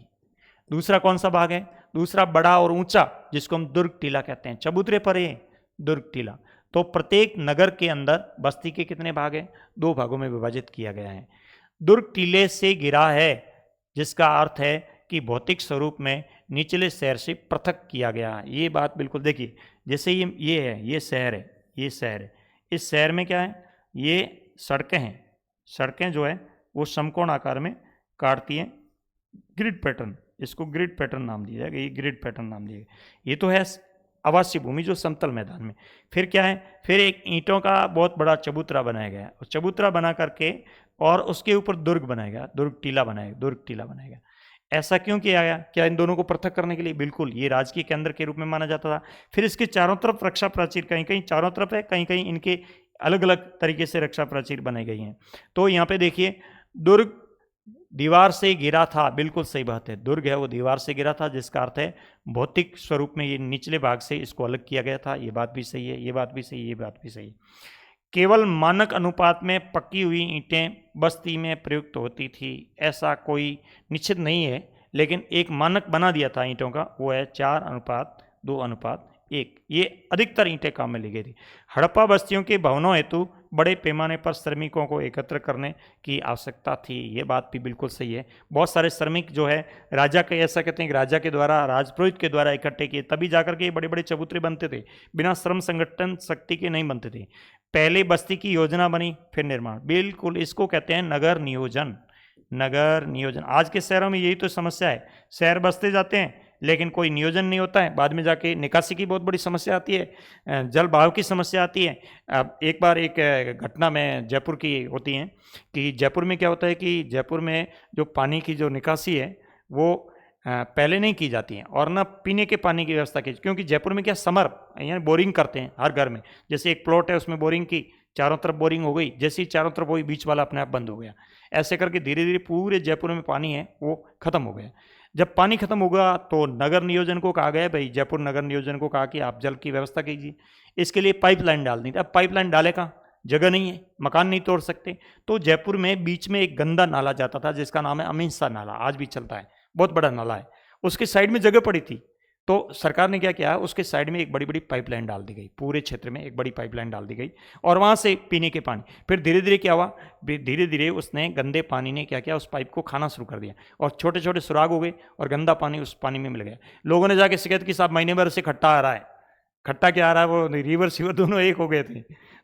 दूसरा कौन सा भाग है? दूसरा बड़ा और ऊंचा जिसको हम दुर्ग टीला कहते हैं, चबूतरे पर है दुर्ग टीला। तो प्रत्येक नगर के अंदर बस्ती के कितने भाग हैं? 2 भागों में विभाजित किया गया है। दुर्ग टीले से घिरा है, जिसका अर्थ है कि भौतिक स्वरूप में निचले शहर से पृथक किया गया है। ये बात बिल्कुल देखिए, जैसे ये है, ये शहर है, ये शहर है। इस शहर में क्या है? ये सड़कें हैं, सड़कें जो है वो समकोण आकार में काटती हैं, ग्रिड पैटर्न, इसको ग्रिड पैटर्न नाम दिया जाएगा, ये ग्रिड पैटर्न नाम दिया गया। ये तो है आवासीय भूमि जो समतल मैदान में। फिर क्या है, फिर एक ईंटों का बहुत बड़ा चबूतरा बनाया गया, और चबूतरा बना करके और उसके ऊपर दुर्ग बनाया गया, दुर्ग टीला बनाया गया। ऐसा क्यों किया गया? क्या इन दोनों को पृथक करने के लिए? बिल्कुल, ये राजकीय केंद्र के रूप में माना जाता था। फिर इसके चारों तरफ रक्षा प्राचीर, कहीं कहीं चारों तरफ है, कहीं कहीं इनके अलग अलग तरीके से रक्षा प्राचीर बनाई गई हैं। तो यहाँ पे देखिए, दुर्ग दीवार से गिरा था, बिल्कुल सही बात है, दुर्ग है वो दीवार से गिरा था, जिसका अर्थ है भौतिक स्वरूप में ये निचले भाग से इसको अलग किया गया था। ये बात भी सही है, ये बात भी सही है, ये बात भी सही है। केवल मानक अनुपात में पक्की हुई ईंटें बस्ती में प्रयुक्त होती थी, ऐसा कोई निश्चित नहीं है, लेकिन एक मानक बना दिया था ईंटों का, वो है 4:2:1। ये अधिकतर ईंटें काम में ली गई थी। हड़प्पा बस्तियों के भवनों हेतु बड़े पैमाने पर श्रमिकों को एकत्र करने की आवश्यकता थी, ये बात भी बिल्कुल सही है। बहुत सारे श्रमिक जो है राजा के, ऐसा कहते हैं कि राजा के द्वारा, राजपुरोहित के द्वारा इकट्ठे किए, तभी जाकर के ये बड़े बड़े चबूतरे बनते थे, बिना श्रम संगठन शक्ति के नहीं बनते थे। पहले बस्ती की योजना बनी, फिर निर्माण, बिल्कुल इसको कहते हैं नगर नियोजन। नगर नियोजन, आज के शहरों में यही तो समस्या है, शहर बसते जाते हैं लेकिन कोई नियोजन नहीं होता है, बाद में जाके निकासी की बहुत बड़ी समस्या आती है, जल बहाव की समस्या आती है। अब एक बार एक घटना में जयपुर की होती है कि जयपुर में क्या होता है कि जयपुर में जो पानी की जो निकासी है वो पहले नहीं की जाती है, और ना पीने के पानी की व्यवस्था की, क्योंकि जयपुर में क्या समर यानी बोरिंग करते हैं हर घर में, जैसे एक प्लॉट है उसमें बोरिंग की, चारों तरफ बोरिंग हो गई, जैसे ही चारों तरफ वही बीच वाला अपने आप बंद हो गया, ऐसे करके धीरे धीरे पूरे जयपुर में पानी है वो खत्म हो गया। जब पानी खत्म होगा तो नगर नियोजन को कहा गया, भाई जयपुर नगर नियोजन को कहा कि आप जल की व्यवस्था कीजिए, इसके लिए पाइपलाइन डाल दी। अब पाइपलाइन डाले कहाँ, जगह नहीं है, मकान नहीं तोड़ सकते, तो जयपुर में बीच में एक गंदा नाला जाता था जिसका नाम है अहिंसा नाला, आज भी चलता है, बहुत बड़ा नाला है, उसके साइड में जगह पड़ी थी, तो सरकार ने क्या किया, उसके साइड में एक बड़ी बड़ी पाइपलाइन डाल दी गई, पूरे क्षेत्र में एक बड़ी पाइपलाइन डाल दी गई, और वहां से पीने के पानी। फिर धीरे धीरे क्या हुआ, धीरे धीरे उसने गंदे पानी ने क्या किया, उस पाइप को खाना शुरू कर दिया, और छोटे छोटे सुराग हो गए और गंदा पानी उस पानी में मिल गया। लोगों ने जाके शिकायत की, साहब महीने भर से खट्टा आ रहा है, खट्टा क्या आ रहा है, वो रिवर सीवर दोनों एक हो गए थे।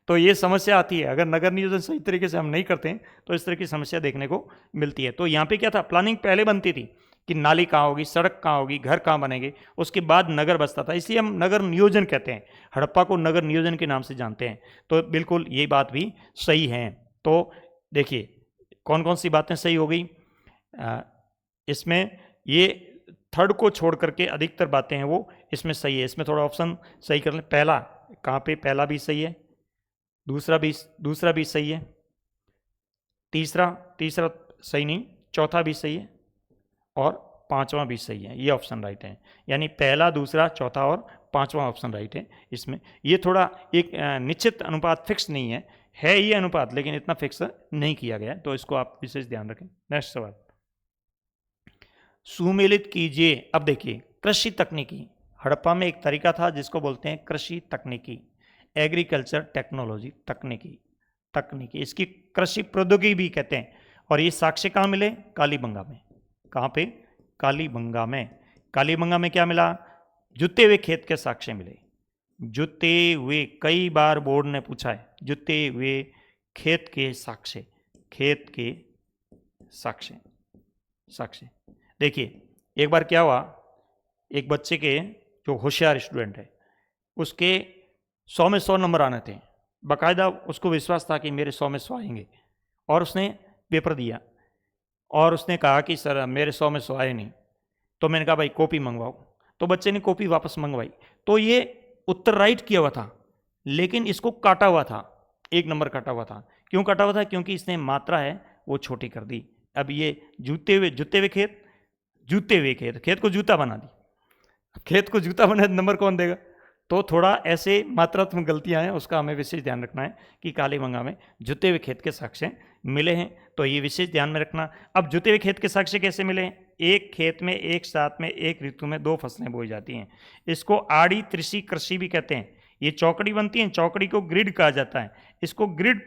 तो ये समस्या आती है, अगर नगर नियोजन सही तरीके से हम नहीं करते हैं तो इस तरह की समस्या देखने को मिलती है। तो यहाँ पे क्या था, प्लानिंग पहले बनती थी कि नाली कहाँ होगी, सड़क कहाँ होगी, घर कहाँ बनेंगे, उसके बाद नगर बसता था, इसलिए हम नगर नियोजन कहते हैं, हड़प्पा को नगर नियोजन के नाम से जानते हैं। तो बिल्कुल ये बात भी सही है। तो देखिए कौन कौन सी बातें सही हो गई इसमें, ये थर्ड को छोड़ करके अधिकतर बातें हैं वो इसमें सही है। इसमें थोड़ा ऑप्शन सही कर लें, पहला कहाँ पे, पहला भी सही है, दूसरा भी सही है, तीसरा सही नहीं, चौथा भी सही है, और पांचवा भी सही है, ये ऑप्शन राइट है। यानी पहला, दूसरा, चौथा और पांचवा ऑप्शन राइट है इसमें। ये थोड़ा एक निश्चित अनुपात फिक्स नहीं है ये अनुपात, लेकिन इतना फिक्स नहीं किया गया, तो इसको आप विशेष ध्यान रखें। नेक्स्ट सवाल, सुमेलित कीजिए। अब देखिए कृषि तकनीकी, हड़प्पा में एक तरीका था जिसको बोलते हैं कृषि तकनीकी, एग्रीकल्चर टेक्नोलॉजी, तकनीकी, इसकी कृषि प्रौद्योगिकी भी कहते हैं। और ये साक्ष्य कहाँ मिले, कालीबंगा में। कहाँ पे, कालीबंगा में क्या मिला, जुते हुए खेत के साक्ष्य मिले, जुते हुए, कई बार बोर्ड ने पूछा है, जुते हुए खेत के साक्ष्य। देखिए एक बार क्या हुआ, एक बच्चे के, जो होशियार स्टूडेंट है, उसके 100 में 100 नंबर आने थे, बाकायदा उसको विश्वास था कि मेरे 100 में 100 आएंगे, और उसने पेपर दिया और उसने कहा कि सर मेरे 100 में 100 आए नहीं। तो मैंने कहा भाई कॉपी मंगवाओ, तो बच्चे ने कॉपी वापस मंगवाई, तो ये उत्तर राइट किया हुआ था, लेकिन इसको काटा हुआ था, 1 नंबर काटा हुआ था। क्यों काटा हुआ था, क्योंकि इसने मात्रा है वो छोटी कर दी। अब ये जुते हुए खेत को जूता बना दी, खेत को जूता बना, नंबर कौन देगा। तो थोड़ा ऐसे मात्रात्मक गलतियां हैं, उसका हमें विशेष ध्यान रखना है कि कालीबंगा में जुते हुए खेत के साक्ष्य मिले हैं, तो ये विशेष ध्यान में रखना। अब जुते हुए खेत के साक्ष्य कैसे मिले हैं, एक खेत में एक साथ में एक ऋतु में 2 फसलें बोई जाती हैं, इसको आड़ी त्रिशी कृषि भी कहते हैं। ये चौकड़ी बनती है, चौकड़ी को ग्रिड कहा जाता है, इसको ग्रिड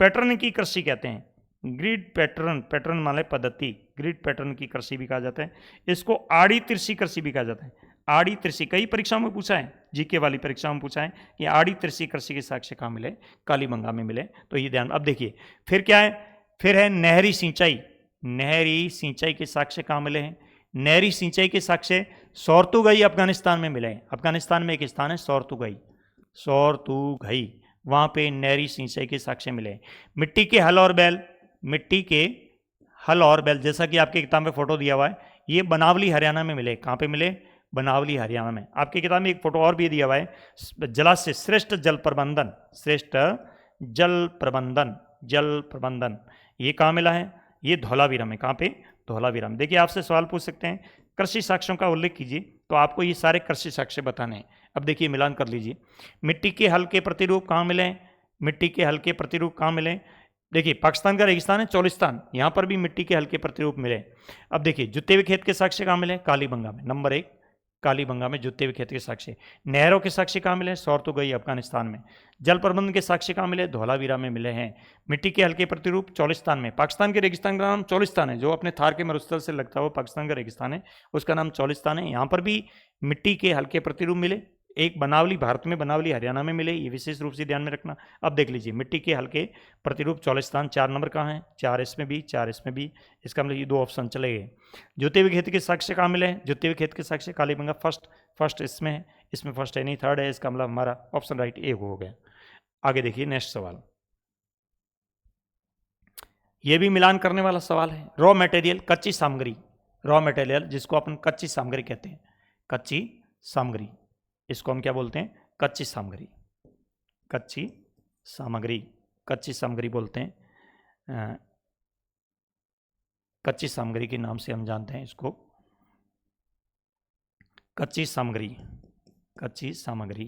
पैटर्न की कृषि कहते हैं, ग्रिड पैटर्न माने पद्धति, ग्रिड पैटर्न की कृषि भी कहा जाता है, इसको आड़ी त्रिशी कृषि भी कहा जाता है। आड़ी त्रिशी कई परीक्षाओं में पूछा है, जीके वाली परीक्षाओं में पूछा है कि आड़ी त्रिशी कृषि के साक्ष्य कहाँ मिले, कालीबंगा में मिले, तो ये ध्यान। अब देखिए फिर क्या है, फिर है नहरी सिंचाई के साक्ष्य कहाँ मिले हैं, नहरी सिंचाई के साक्ष्य सौरतुगई अफगानिस्तान में मिले। अफगानिस्तान में एक स्थान है सौरतुगई, सौरतुगई, वहाँ पे नहरी सिंचाई के साक्ष्य मिले। मिट्टी के हल और बैल, मिट्टी के हल और बैल, जैसा कि आपकी किताब में फोटो दिया हुआ है, ये बनावली हरियाणा में मिले। कहाँ पे मिले? बनावली हरियाणा में। आपकी किताब में एक फोटो और भी दिया हुआ है, जलाशय श्रेष्ठ जल प्रबंधन, श्रेष्ठ जल प्रबंधन, जल प्रबंधन, ये कहाँ मिला है? ये धौलावीरा में। कहाँ पे? धौलावीरा में। देखिए आपसे सवाल पूछ सकते हैं, कृषि साक्ष्यों का उल्लेख कीजिए, तो आपको ये सारे कृषि साक्ष्य बताने हैं। अब देखिए मिलान कर लीजिए। मिट्टी के हल के प्रतिरूप कहाँ मिले? मिट्टी के हल के प्रतिरूप कहाँ मिले? देखिए पाकिस्तान का रेगिस्तान है चौलिस्तान, यहाँ पर भी मिट्टी के हल के प्रतिरूप मिले। अब देखिए जुत्ते हुए खेत के साक्ष्य कहाँ मिले? कालीबंगा में, नंबर 1 कालीबंगा में जुत्ते हुए खेत के साक्ष्य। नहरों के साक्ष्य कहाँ मिले? सौरतुगई अफगानिस्तान में। जल प्रबंधन के साक्ष्य कहाँ मिले? धौलावीरा में मिले हैं। मिट्टी के हल्के प्रतिरूप चौलिस्तान में। पाकिस्तान के रेगिस्तान का नाम चौलिस्तान है, जो अपने थार के मरुस्थल से लगता हुआ पाकिस्तान का रेगिस्तान है, उसका नाम चौलिस्तान है। यहाँ पर भी मिट्टी के हल्के प्रतिरूप मिले। एक बनावली भारत में, बनावली हरियाणा में मिले, ये विशेष रूप से ध्यान में रखना। अब देख लीजिए मिट्टी के हल्के प्रतिरूप चौलिस्तान, 4 नंबर कहाँ है? 4 इसमें भी, 4 इसमें भी, इसका मतलब ये 2 ऑप्शन चले गए। जुत्ते हुए खेत के साक्ष्य कहाँ मिले? जुत्ते हुए खेत के साक्ष्य कालीबंगा, फर्स्ट इसमें है, इसमें फर्स्ट है नहीं, थर्ड है, इसका मतलब हमारा ऑप्शन राइट ए हो गया। आगे देखिए नेक्स्ट सवाल, ये भी मिलान करने वाला सवाल है। रॉ मटेरियल, कच्ची सामग्री, रॉ मटेरियल जिसको अपन कच्ची सामग्री कहते हैं, कच्ची सामग्री, इसको हम क्या बोलते हैं? कच्ची सामग्री, कच्ची सामग्री, कच्ची सामग्री बोलते हैं। कच्ची सामग्री के नाम से हम जानते हैं इसको, कच्ची सामग्री, कच्ची सामग्री,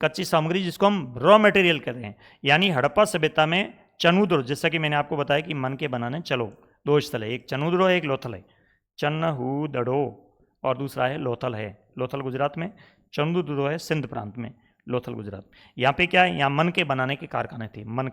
कच्ची सामग्री जिसको हम रॉ मटेरियल कहते हैं। यानी हड़प्पा सभ्यता में चनूद्र, जैसा कि मैंने आपको बताया कि मन के बनाने चलो, 2 स्थल है, एक चनूद्रो है, एक लोथल है। चन्हूदड़ो और दूसरा है लोथल है, लोथल गुजरात में, चंदुद्रो है सिंध प्रांत में, लोथल गुजरात। यहाँ पे क्या है? यहाँ मन के बनाने के कारखाने थे, मन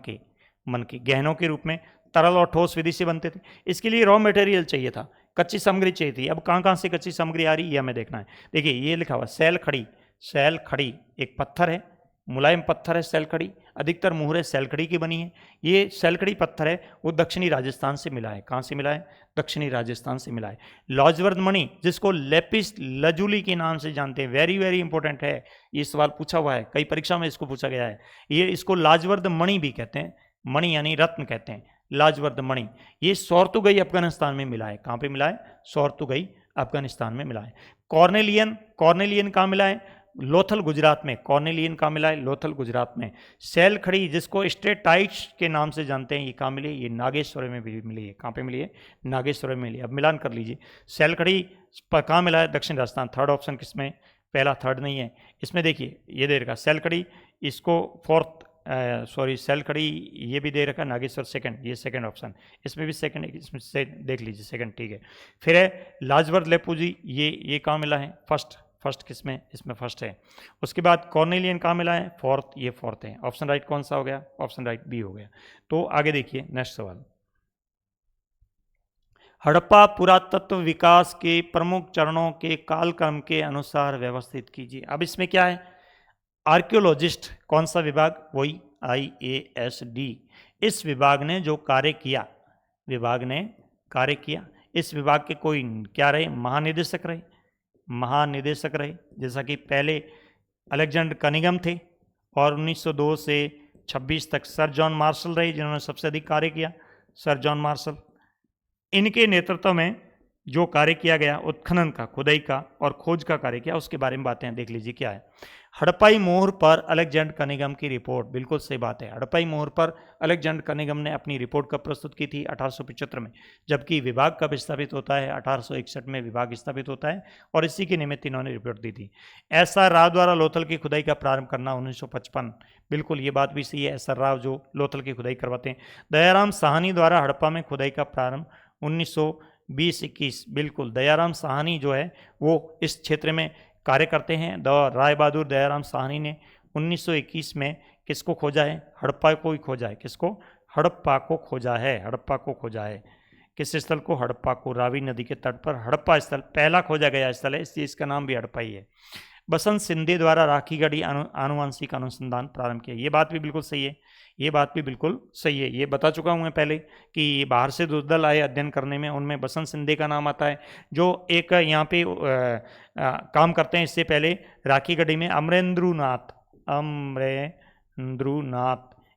के गहनों के रूप में तरल और ठोस विधि से बनते थे। इसके लिए रॉ मटेरियल चाहिए था, कच्ची सामग्री चाहिए थी। अब कहाँ कहाँ से कच्ची सामग्री आ रही है ये हमें देखना है। देखिए ये लिखा हुआ सैल खड़ी, सैल खड़ी एक पत्थर है, मुलायम पत्थर है सैल खड़ी, अधिकतर मुहरे सैल खड़ी की बनी है। ये सैल खड़ी पत्थर है, वो दक्षिणी राजस्थान से मिला है। कहाँ से मिला है? दक्षिणी राजस्थान से मिला है। लाजवर्द मणि जिसको लेपिस लजुली के नाम से जानते हैं, वेरी वेरी इंपॉर्टेंट है, ये सवाल पूछा हुआ है, कई परीक्षा में इसको पूछा गया है। ये इसको लाजवर्द मणि भी कहते हैं, मणि यानी रत्न कहते हैं, लाजवर्द मणि। ये सौरतुगई अफगानिस्तान में मिला है। कहाँ पे मिला है? सौरतुगई अफगानिस्तान में मिला है। कॉर्नेलियन, कॉर्नेलियन कहाँ मिला है? लोथल गुजरात में। कॉर्नेलियन कहाँ मिला है? लोथल गुजरात में। सैल खड़ी जिसको स्टेटाइट्स के नाम से जानते हैं, ये कहाँ मिली? ये नागेश्वर में भी मिली है। कहाँ पे मिली है? नागेश्वर में मिली है। अब मिलान कर लीजिए, सैल खड़ी कहाँ मिला है? दक्षिण राजस्थान। थर्ड ऑप्शन किसमें? पहला, थर्ड नहीं है इसमें। देखिए ये दे रखा सैल खड़ी, इसको फोर्थ, सॉरी सैल खड़ी ये भी दे रखा नागेश्वर सेकंड, ये सेकंड ऑप्शन, इसमें भी सेकंड, इसमें से देख लीजिए सेकंड, ठीक है। फिर है लाजवर्द लेपूजी, ये कहाँ मिला है? फर्स्ट किसमें? इसमें फर्स्ट है। उसके बाद कॉर्नेलियन कहाँ मिला है? फोर्थ, ये फोर्थ है। ऑप्शन राइट कौन सा हो गया? ऑप्शन राइट बी हो गया। तो आगे देखिए नेक्स्ट सवाल, हड़प्पा पुरातत्व विकास के प्रमुख चरणों के कालक्रम के अनुसार व्यवस्थित कीजिए। अब इसमें क्या है? आर्कियोलॉजिस्ट कौन सा विभाग? वही IASD। इस विभाग ने जो कार्य किया, विभाग ने कार्य किया, इस विभाग के कोई क्या रहे? महानिदेशक रहे, महानिदेशक रहे। जैसा कि पहले अलेक्जेंडर कनिंघम थे और 1902 से 26 तक सर जॉन मार्शल रहे, जिन्होंने सबसे अधिक कार्य किया, सर जॉन मार्शल। इनके नेतृत्व में जो कार्य किया गया, उत्खनन का, खुदाई का और खोज का कार्य किया, उसके बारे में बातें हैं। देख लीजिए क्या है। हड़प्पाई मोहर पर अलेक्जेंडर कनिंघम की रिपोर्ट, बिल्कुल सही बात है। हड़प्पाई मोहर पर अलेक्जेंडर कनिंघम ने अपनी रिपोर्ट कब प्रस्तुत की थी? 1875 में। जबकि विभाग कब स्थापित होता है? 1861 में विभाग स्थापित होता है और इसी के निमित्त इन्होंने रिपोर्ट दी थी। SR राव द्वारा लोथल की खुदाई का प्रारंभ करना 1955, बिल्कुल ये बात भी सही है। SR राव जो लोथल की खुदाई करवाते हैं। दयाराम साहनी द्वारा हड़प्पा में खुदाई का प्रारंभ 1920-21, बिल्कुल दयाराम साहनी जो है वो इस क्षेत्र में कार्य करते हैं। राय बहादुर दयाराम साहनी ने 1921 में किसको खोजा है? हड़प्पा को ही खोजा है। किसको? हड़प्पा को खोजा है, हड़प्पा को खोजा है। किस स्थल को? हड़प्पा को। रावी नदी के तट पर हड़प्पा स्थल पहला खोजा गया स्थल है, इसलिए इसका नाम भी हड़प्पा ही है। बसंत सिंधे द्वारा राखीगढ़ी आनुवंशिक अनुसंधान प्रारंभ किया। ये बात भी बिल्कुल सही है, ये बात भी बिल्कुल सही है। ये बता चुका हूँ मैं पहले कि बाहर से जो दल आए अध्ययन करने में, उनमें बसंत सिंधे का नाम आता है, जो एक यहाँ पे काम करते हैं। इससे पहले राखीगढ़ी में अमरेंद्रनाथ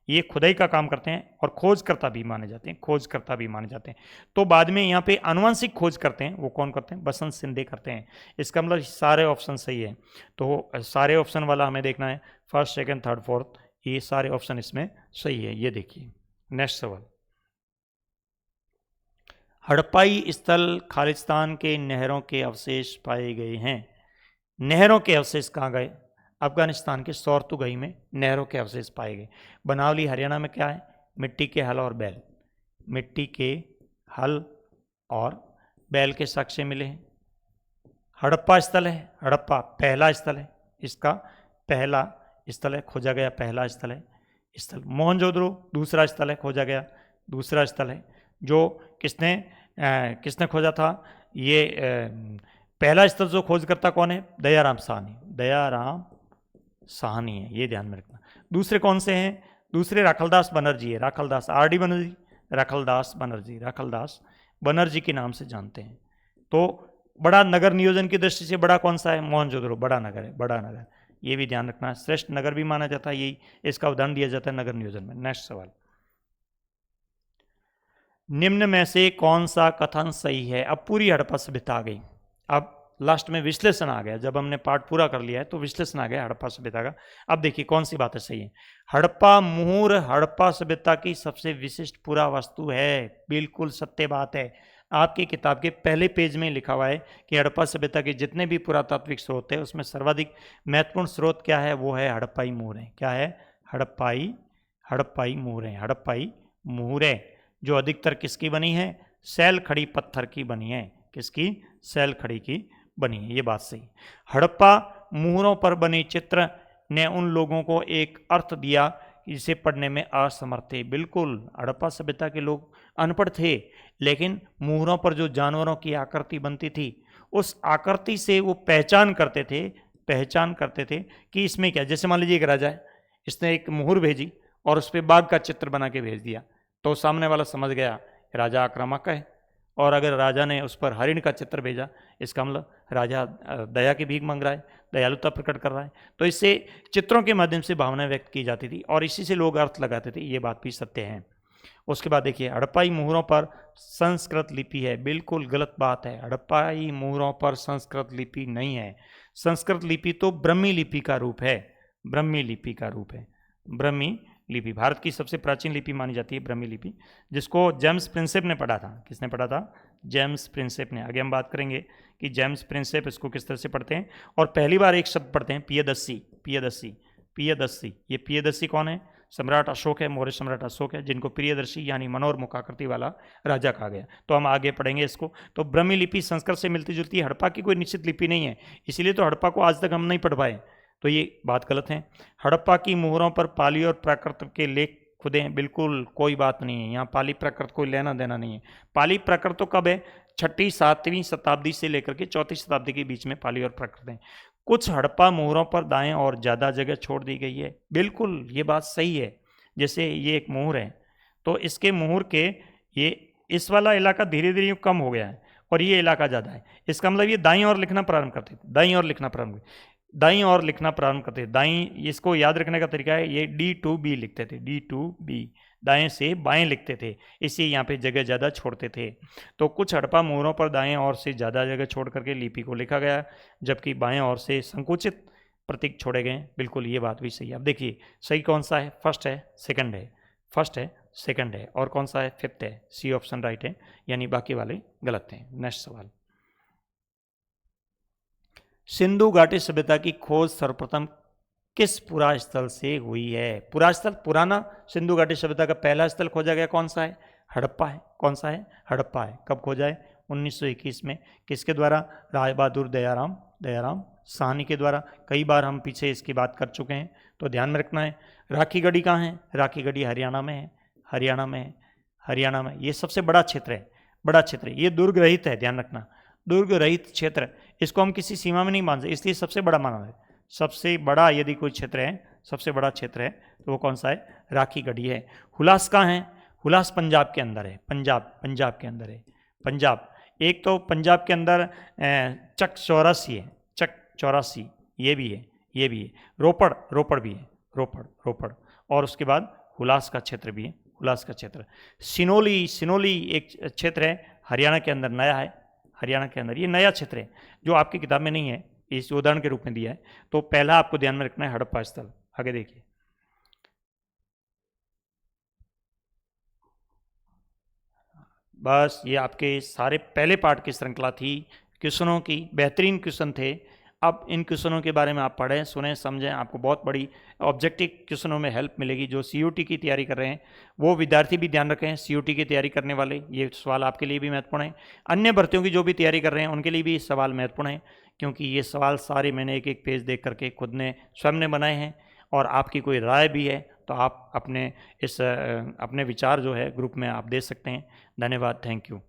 ये खुदाई का काम करते हैं और खोजकर्ता भी माने जाते हैं, खोजकर्ता भी माने जाते हैं। तो बाद में यहाँ पे आनुवंशिक खोज करते हैं, वो कौन करते हैं? बसंत सिंधे करते हैं। इसका मतलब सारे ऑप्शन सही है। तो सारे ऑप्शन वाला हमें देखना है, फर्स्ट, सेकंड, थर्ड, फोर्थ, ये सारे ऑप्शन इसमें सही है। ये देखिए नेक्स्ट सवाल, हड़प्पाई स्थल खालिस्तान के नहरों के अवशेष पाए गए हैं। नहरों के अवशेष कहाँ गए? अफगानिस्तान के सौरतुगई में नहरों के अवशेष पाए गए। बनावली हरियाणा में क्या है? मिट्टी के हल और बैल, मिट्टी के हल और बैल के साक्ष्य मिले हैं। हड़प्पा स्थल है, हड़प्पा पहला स्थल है, इसका पहला स्थल है, खोजा गया पहला स्थल है स्थल। मोहनजोदड़ो दूसरा स्थल है, खोजा गया दूसरा स्थल है। जो किसने खोजा था? ये पहला स्थल जो खोजकर्ता कौन है? दयाराम साहनी, दयाराम साहनी है, ये ध्यान में रखना। दूसरे कौन से हैं? दूसरे राखलदास बनर्जी है, राखलदास आर.डी. बनर्जी, राखलदास बनर्जी, राखलदास बनर्जी के नाम से जानते हैं। तो बड़ा नगर नियोजन की दृष्टि से बड़ा कौन सा है? मोहनजोदड़ो बड़ा नगर है, बड़ा नगर, ये भी ध्यान रखना। श्रेष्ठ नगर भी माना जाता है, यही इसका उदाहरण दिया जाता है नगर नियोजन में। नेक्स्ट सवाल, निम्न में से कौन सा कथन सही है? अब पूरी हड़प्पा सभ्यता आ गई, अब लास्ट में विश्लेषण आ गया। जब हमने पार्ट पूरा कर लिया है तो विश्लेषण आ गया हड़प्पा सभ्यता का। अब देखिए कौन सी बातें सही है। हड़प्पा मुहूर हड़प्पा सभ्यता की सबसे विशिष्ट पुरावस्तु है, बिल्कुल सत्य बात है। आपकी किताब के पहले पेज में लिखा हुआ है कि हड़प्पा सभ्यता के जितने भी पुरातात्विक स्रोत है उसमें सर्वाधिक महत्वपूर्ण स्रोत क्या है? वो है हड़प्पाई मुहरें। क्या है? हड़प्पाई मुहरें, हड़प्पाई मुहरें, जो अधिकतर किसकी बनी है? सैल खड़ी पत्थर की बनी है। किसकी? सैल खड़ी की बनी है, ये बात सही। हड़प्पा मुहरों पर बने चित्र ने उन लोगों को एक अर्थ दिया जिसे पढ़ने में असमर्थ थे। बिल्कुल, हड़प्पा सभ्यता के लोग अनपढ़ थे, लेकिन मुहरों पर जो जानवरों की आकृति बनती थी उस आकृति से वो पहचान करते थे कि इसमें क्या। जैसे मान लीजिए एक राजा है, इसने एक मुहर भेजी और उस पर बाघ का चित्र बना के भेज दिया, तो सामने वाला समझ गया राजा आक्रामक है। और अगर राजा ने उस पर हरिण का चित्र भेजा, इसका मतलब राजा दया की भीख मांग रहा है, दयालुता प्रकट कर रहा है। तो इससे चित्रों के माध्यम से भावनाएं व्यक्त की जाती थी और इसी से लोग अर्थ लगाते थे, ये बात भी सत्य है। उसके बाद देखिए, हड़प्पाई मुहरों पर संस्कृत लिपि है। बिल्कुल गलत बात है, हड़प्पाई मुहरों पर संस्कृत लिपि नहीं है। संस्कृत लिपि तो ब्रह्मी लिपि का रूप है, ब्रह्मी लिपि का रूप है। ब्रह्मी लिपि भारत की सबसे प्राचीन लिपि मानी जाती है, ब्रह्मी लिपि, जिसको जेम्स प्रिंसेप ने पढ़ा था। किसने पढ़ा था? जेम्स प्रिंसेप ने। आगे हम बात करेंगे कि जेम्स प्रिंसेप इसको किस तरह से पढ़ते हैं। और पहली बार एक शब्द पढ़ते हैं, पियदस्सी, पियदस्सी, पियदस्सी। ये पियदस्सी कौन है? सम्राट अशोक है, मौर्य सम्राट अशोक है, जिनको प्रियदर्शी यानी मनोरमुख आकृति वाला राजा कहा गया। तो हम आगे पढ़ेंगे इसको। तो ब्रह्मी लिपि संस्कृत से मिलती जुलती है, हड़प्पा की कोई निश्चित लिपि नहीं है, इसीलिए तो हड़प्पा को आज तक हम नहीं पढ़ पाए। तो ये बात गलत है। हड़प्पा की मुहरों पर पाली और प्राकृत के लेख खुदे हैं। बिल्कुल कोई बात नहीं है, यहाँ पाली प्राकृत कोई लेना देना नहीं है। पाली प्राकृत तो कब है? 6वीं 7वीं शताब्दी से लेकर के 4वीं शताब्दी के बीच में पाली और प्राकृत हैं। कुछ हड़प्पा मुहरों पर दाएं और ज़्यादा जगह छोड़ दी गई है। बिल्कुल ये बात सही है। जैसे ये एक मुहर है, तो इसके मुहर के ये इस वाला इलाका धीरे धीरे कम हो गया है और ये इलाका ज़्यादा है। इसका मतलब ये दाईं ओर लिखना प्रारंभ करते थे, दाईं ओर लिखना प्रारंभ करते थे। दाईं, इसको याद रखने का तरीका है, ये D2B लिखते थे, D2B, दाएं से बाएं लिखते थे, इसलिए यहाँ पे जगह ज़्यादा छोड़ते थे। तो कुछ हड़प्पा मुहरों पर दाएं ओर से ज़्यादा जगह छोड़ करके लिपि को लिखा गया, जबकि बाएं ओर से संकुचित प्रतीक छोड़े गए। बिल्कुल ये बात भी सही है। अब देखिए सही कौन सा है? फर्स्ट है, सेकंड है, फर्स्ट है, सेकंड है, और कौन सा है? फिफ्थ है। सी ऑप्शन राइट है, यानी बाकी वाले गलत हैं। नेक्स्ट सवाल, सिंधु घाटी सभ्यता की खोज सर्वप्रथम किस पुरा स्थल से हुई है? पुरा स्थल, पुराना सिंधु घाटी सभ्यता का पहला स्थल खोजा गया कौन सा है? हड़प्पा है। कौन सा है? हड़प्पा है। कब खोजा है? 1921 में। किसके द्वारा? राय बहादुर दयाराम साहनी के द्वारा। कई बार हम पीछे इसकी बात कर चुके हैं, तो ध्यान में रखना है। राखीगढ़ी कहाँ है? राखीगढ़ी हरियाणा में है, हरियाणा में। ये सबसे बड़ा क्षेत्र है, बड़ा क्षेत्र है। ये दुर्ग रहित है, ध्यान रखना, दुर्ग रहित क्षेत्र। इसको हम किसी सीमा में नहीं मान सकते, इसलिए सबसे बड़ा माना है। सबसे बड़ा यदि कोई क्षेत्र है, सबसे बड़ा क्षेत्र है तो वो कौन सा है? राखी गढ़ी है। हुलास कहाँ है? हुलास पंजाब के अंदर है। पंजाब के अंदर है। पंजाब, एक तो पंजाब के अंदर चक 84 है, चक 84 ये भी है, ये भी है। रोपड़ भी है, रोपड़। और उसके बाद हुलास का क्षेत्र भी है, हुलास का क्षेत्र। सिनोली एक क्षेत्र है हरियाणा के अंदर, नया है हरियाणा के अंदर, ये नया क्षेत्र है जो आपकी किताब में नहीं है, इस उदाहरण के रूप में दिया है। तो पहला आपको ध्यान में रखना है हड़प्पा स्थल। आगे देखिए, बस ये आपके सारे पहले पार्ट की श्रृंखला थी, क्वेश्चनों की, बेहतरीन क्वेश्चन थे। अब इन क्वेश्चनों के बारे में आप पढ़ें, सुनें, समझें, आपको बहुत बड़ी ऑब्जेक्टिव क्वेश्चनों में हेल्प मिलेगी। जो सीयूटी की तैयारी कर रहे हैं वो विद्यार्थी भी ध्यान रखें, सीयूटी की तैयारी करने वाले, ये सवाल आपके लिए भी महत्वपूर्ण है। अन्य भर्तियों की जो भी तैयारी कर रहे हैं उनके लिए भी सवाल महत्वपूर्ण है, क्योंकि ये सवाल सारे मैंने एक एक पेज देख करके खुद ने स्वयं ने बनाए हैं। और आपकी कोई राय भी है तो आप अपने विचार जो है ग्रुप में आप दे सकते हैं। धन्यवाद, थैंक यू।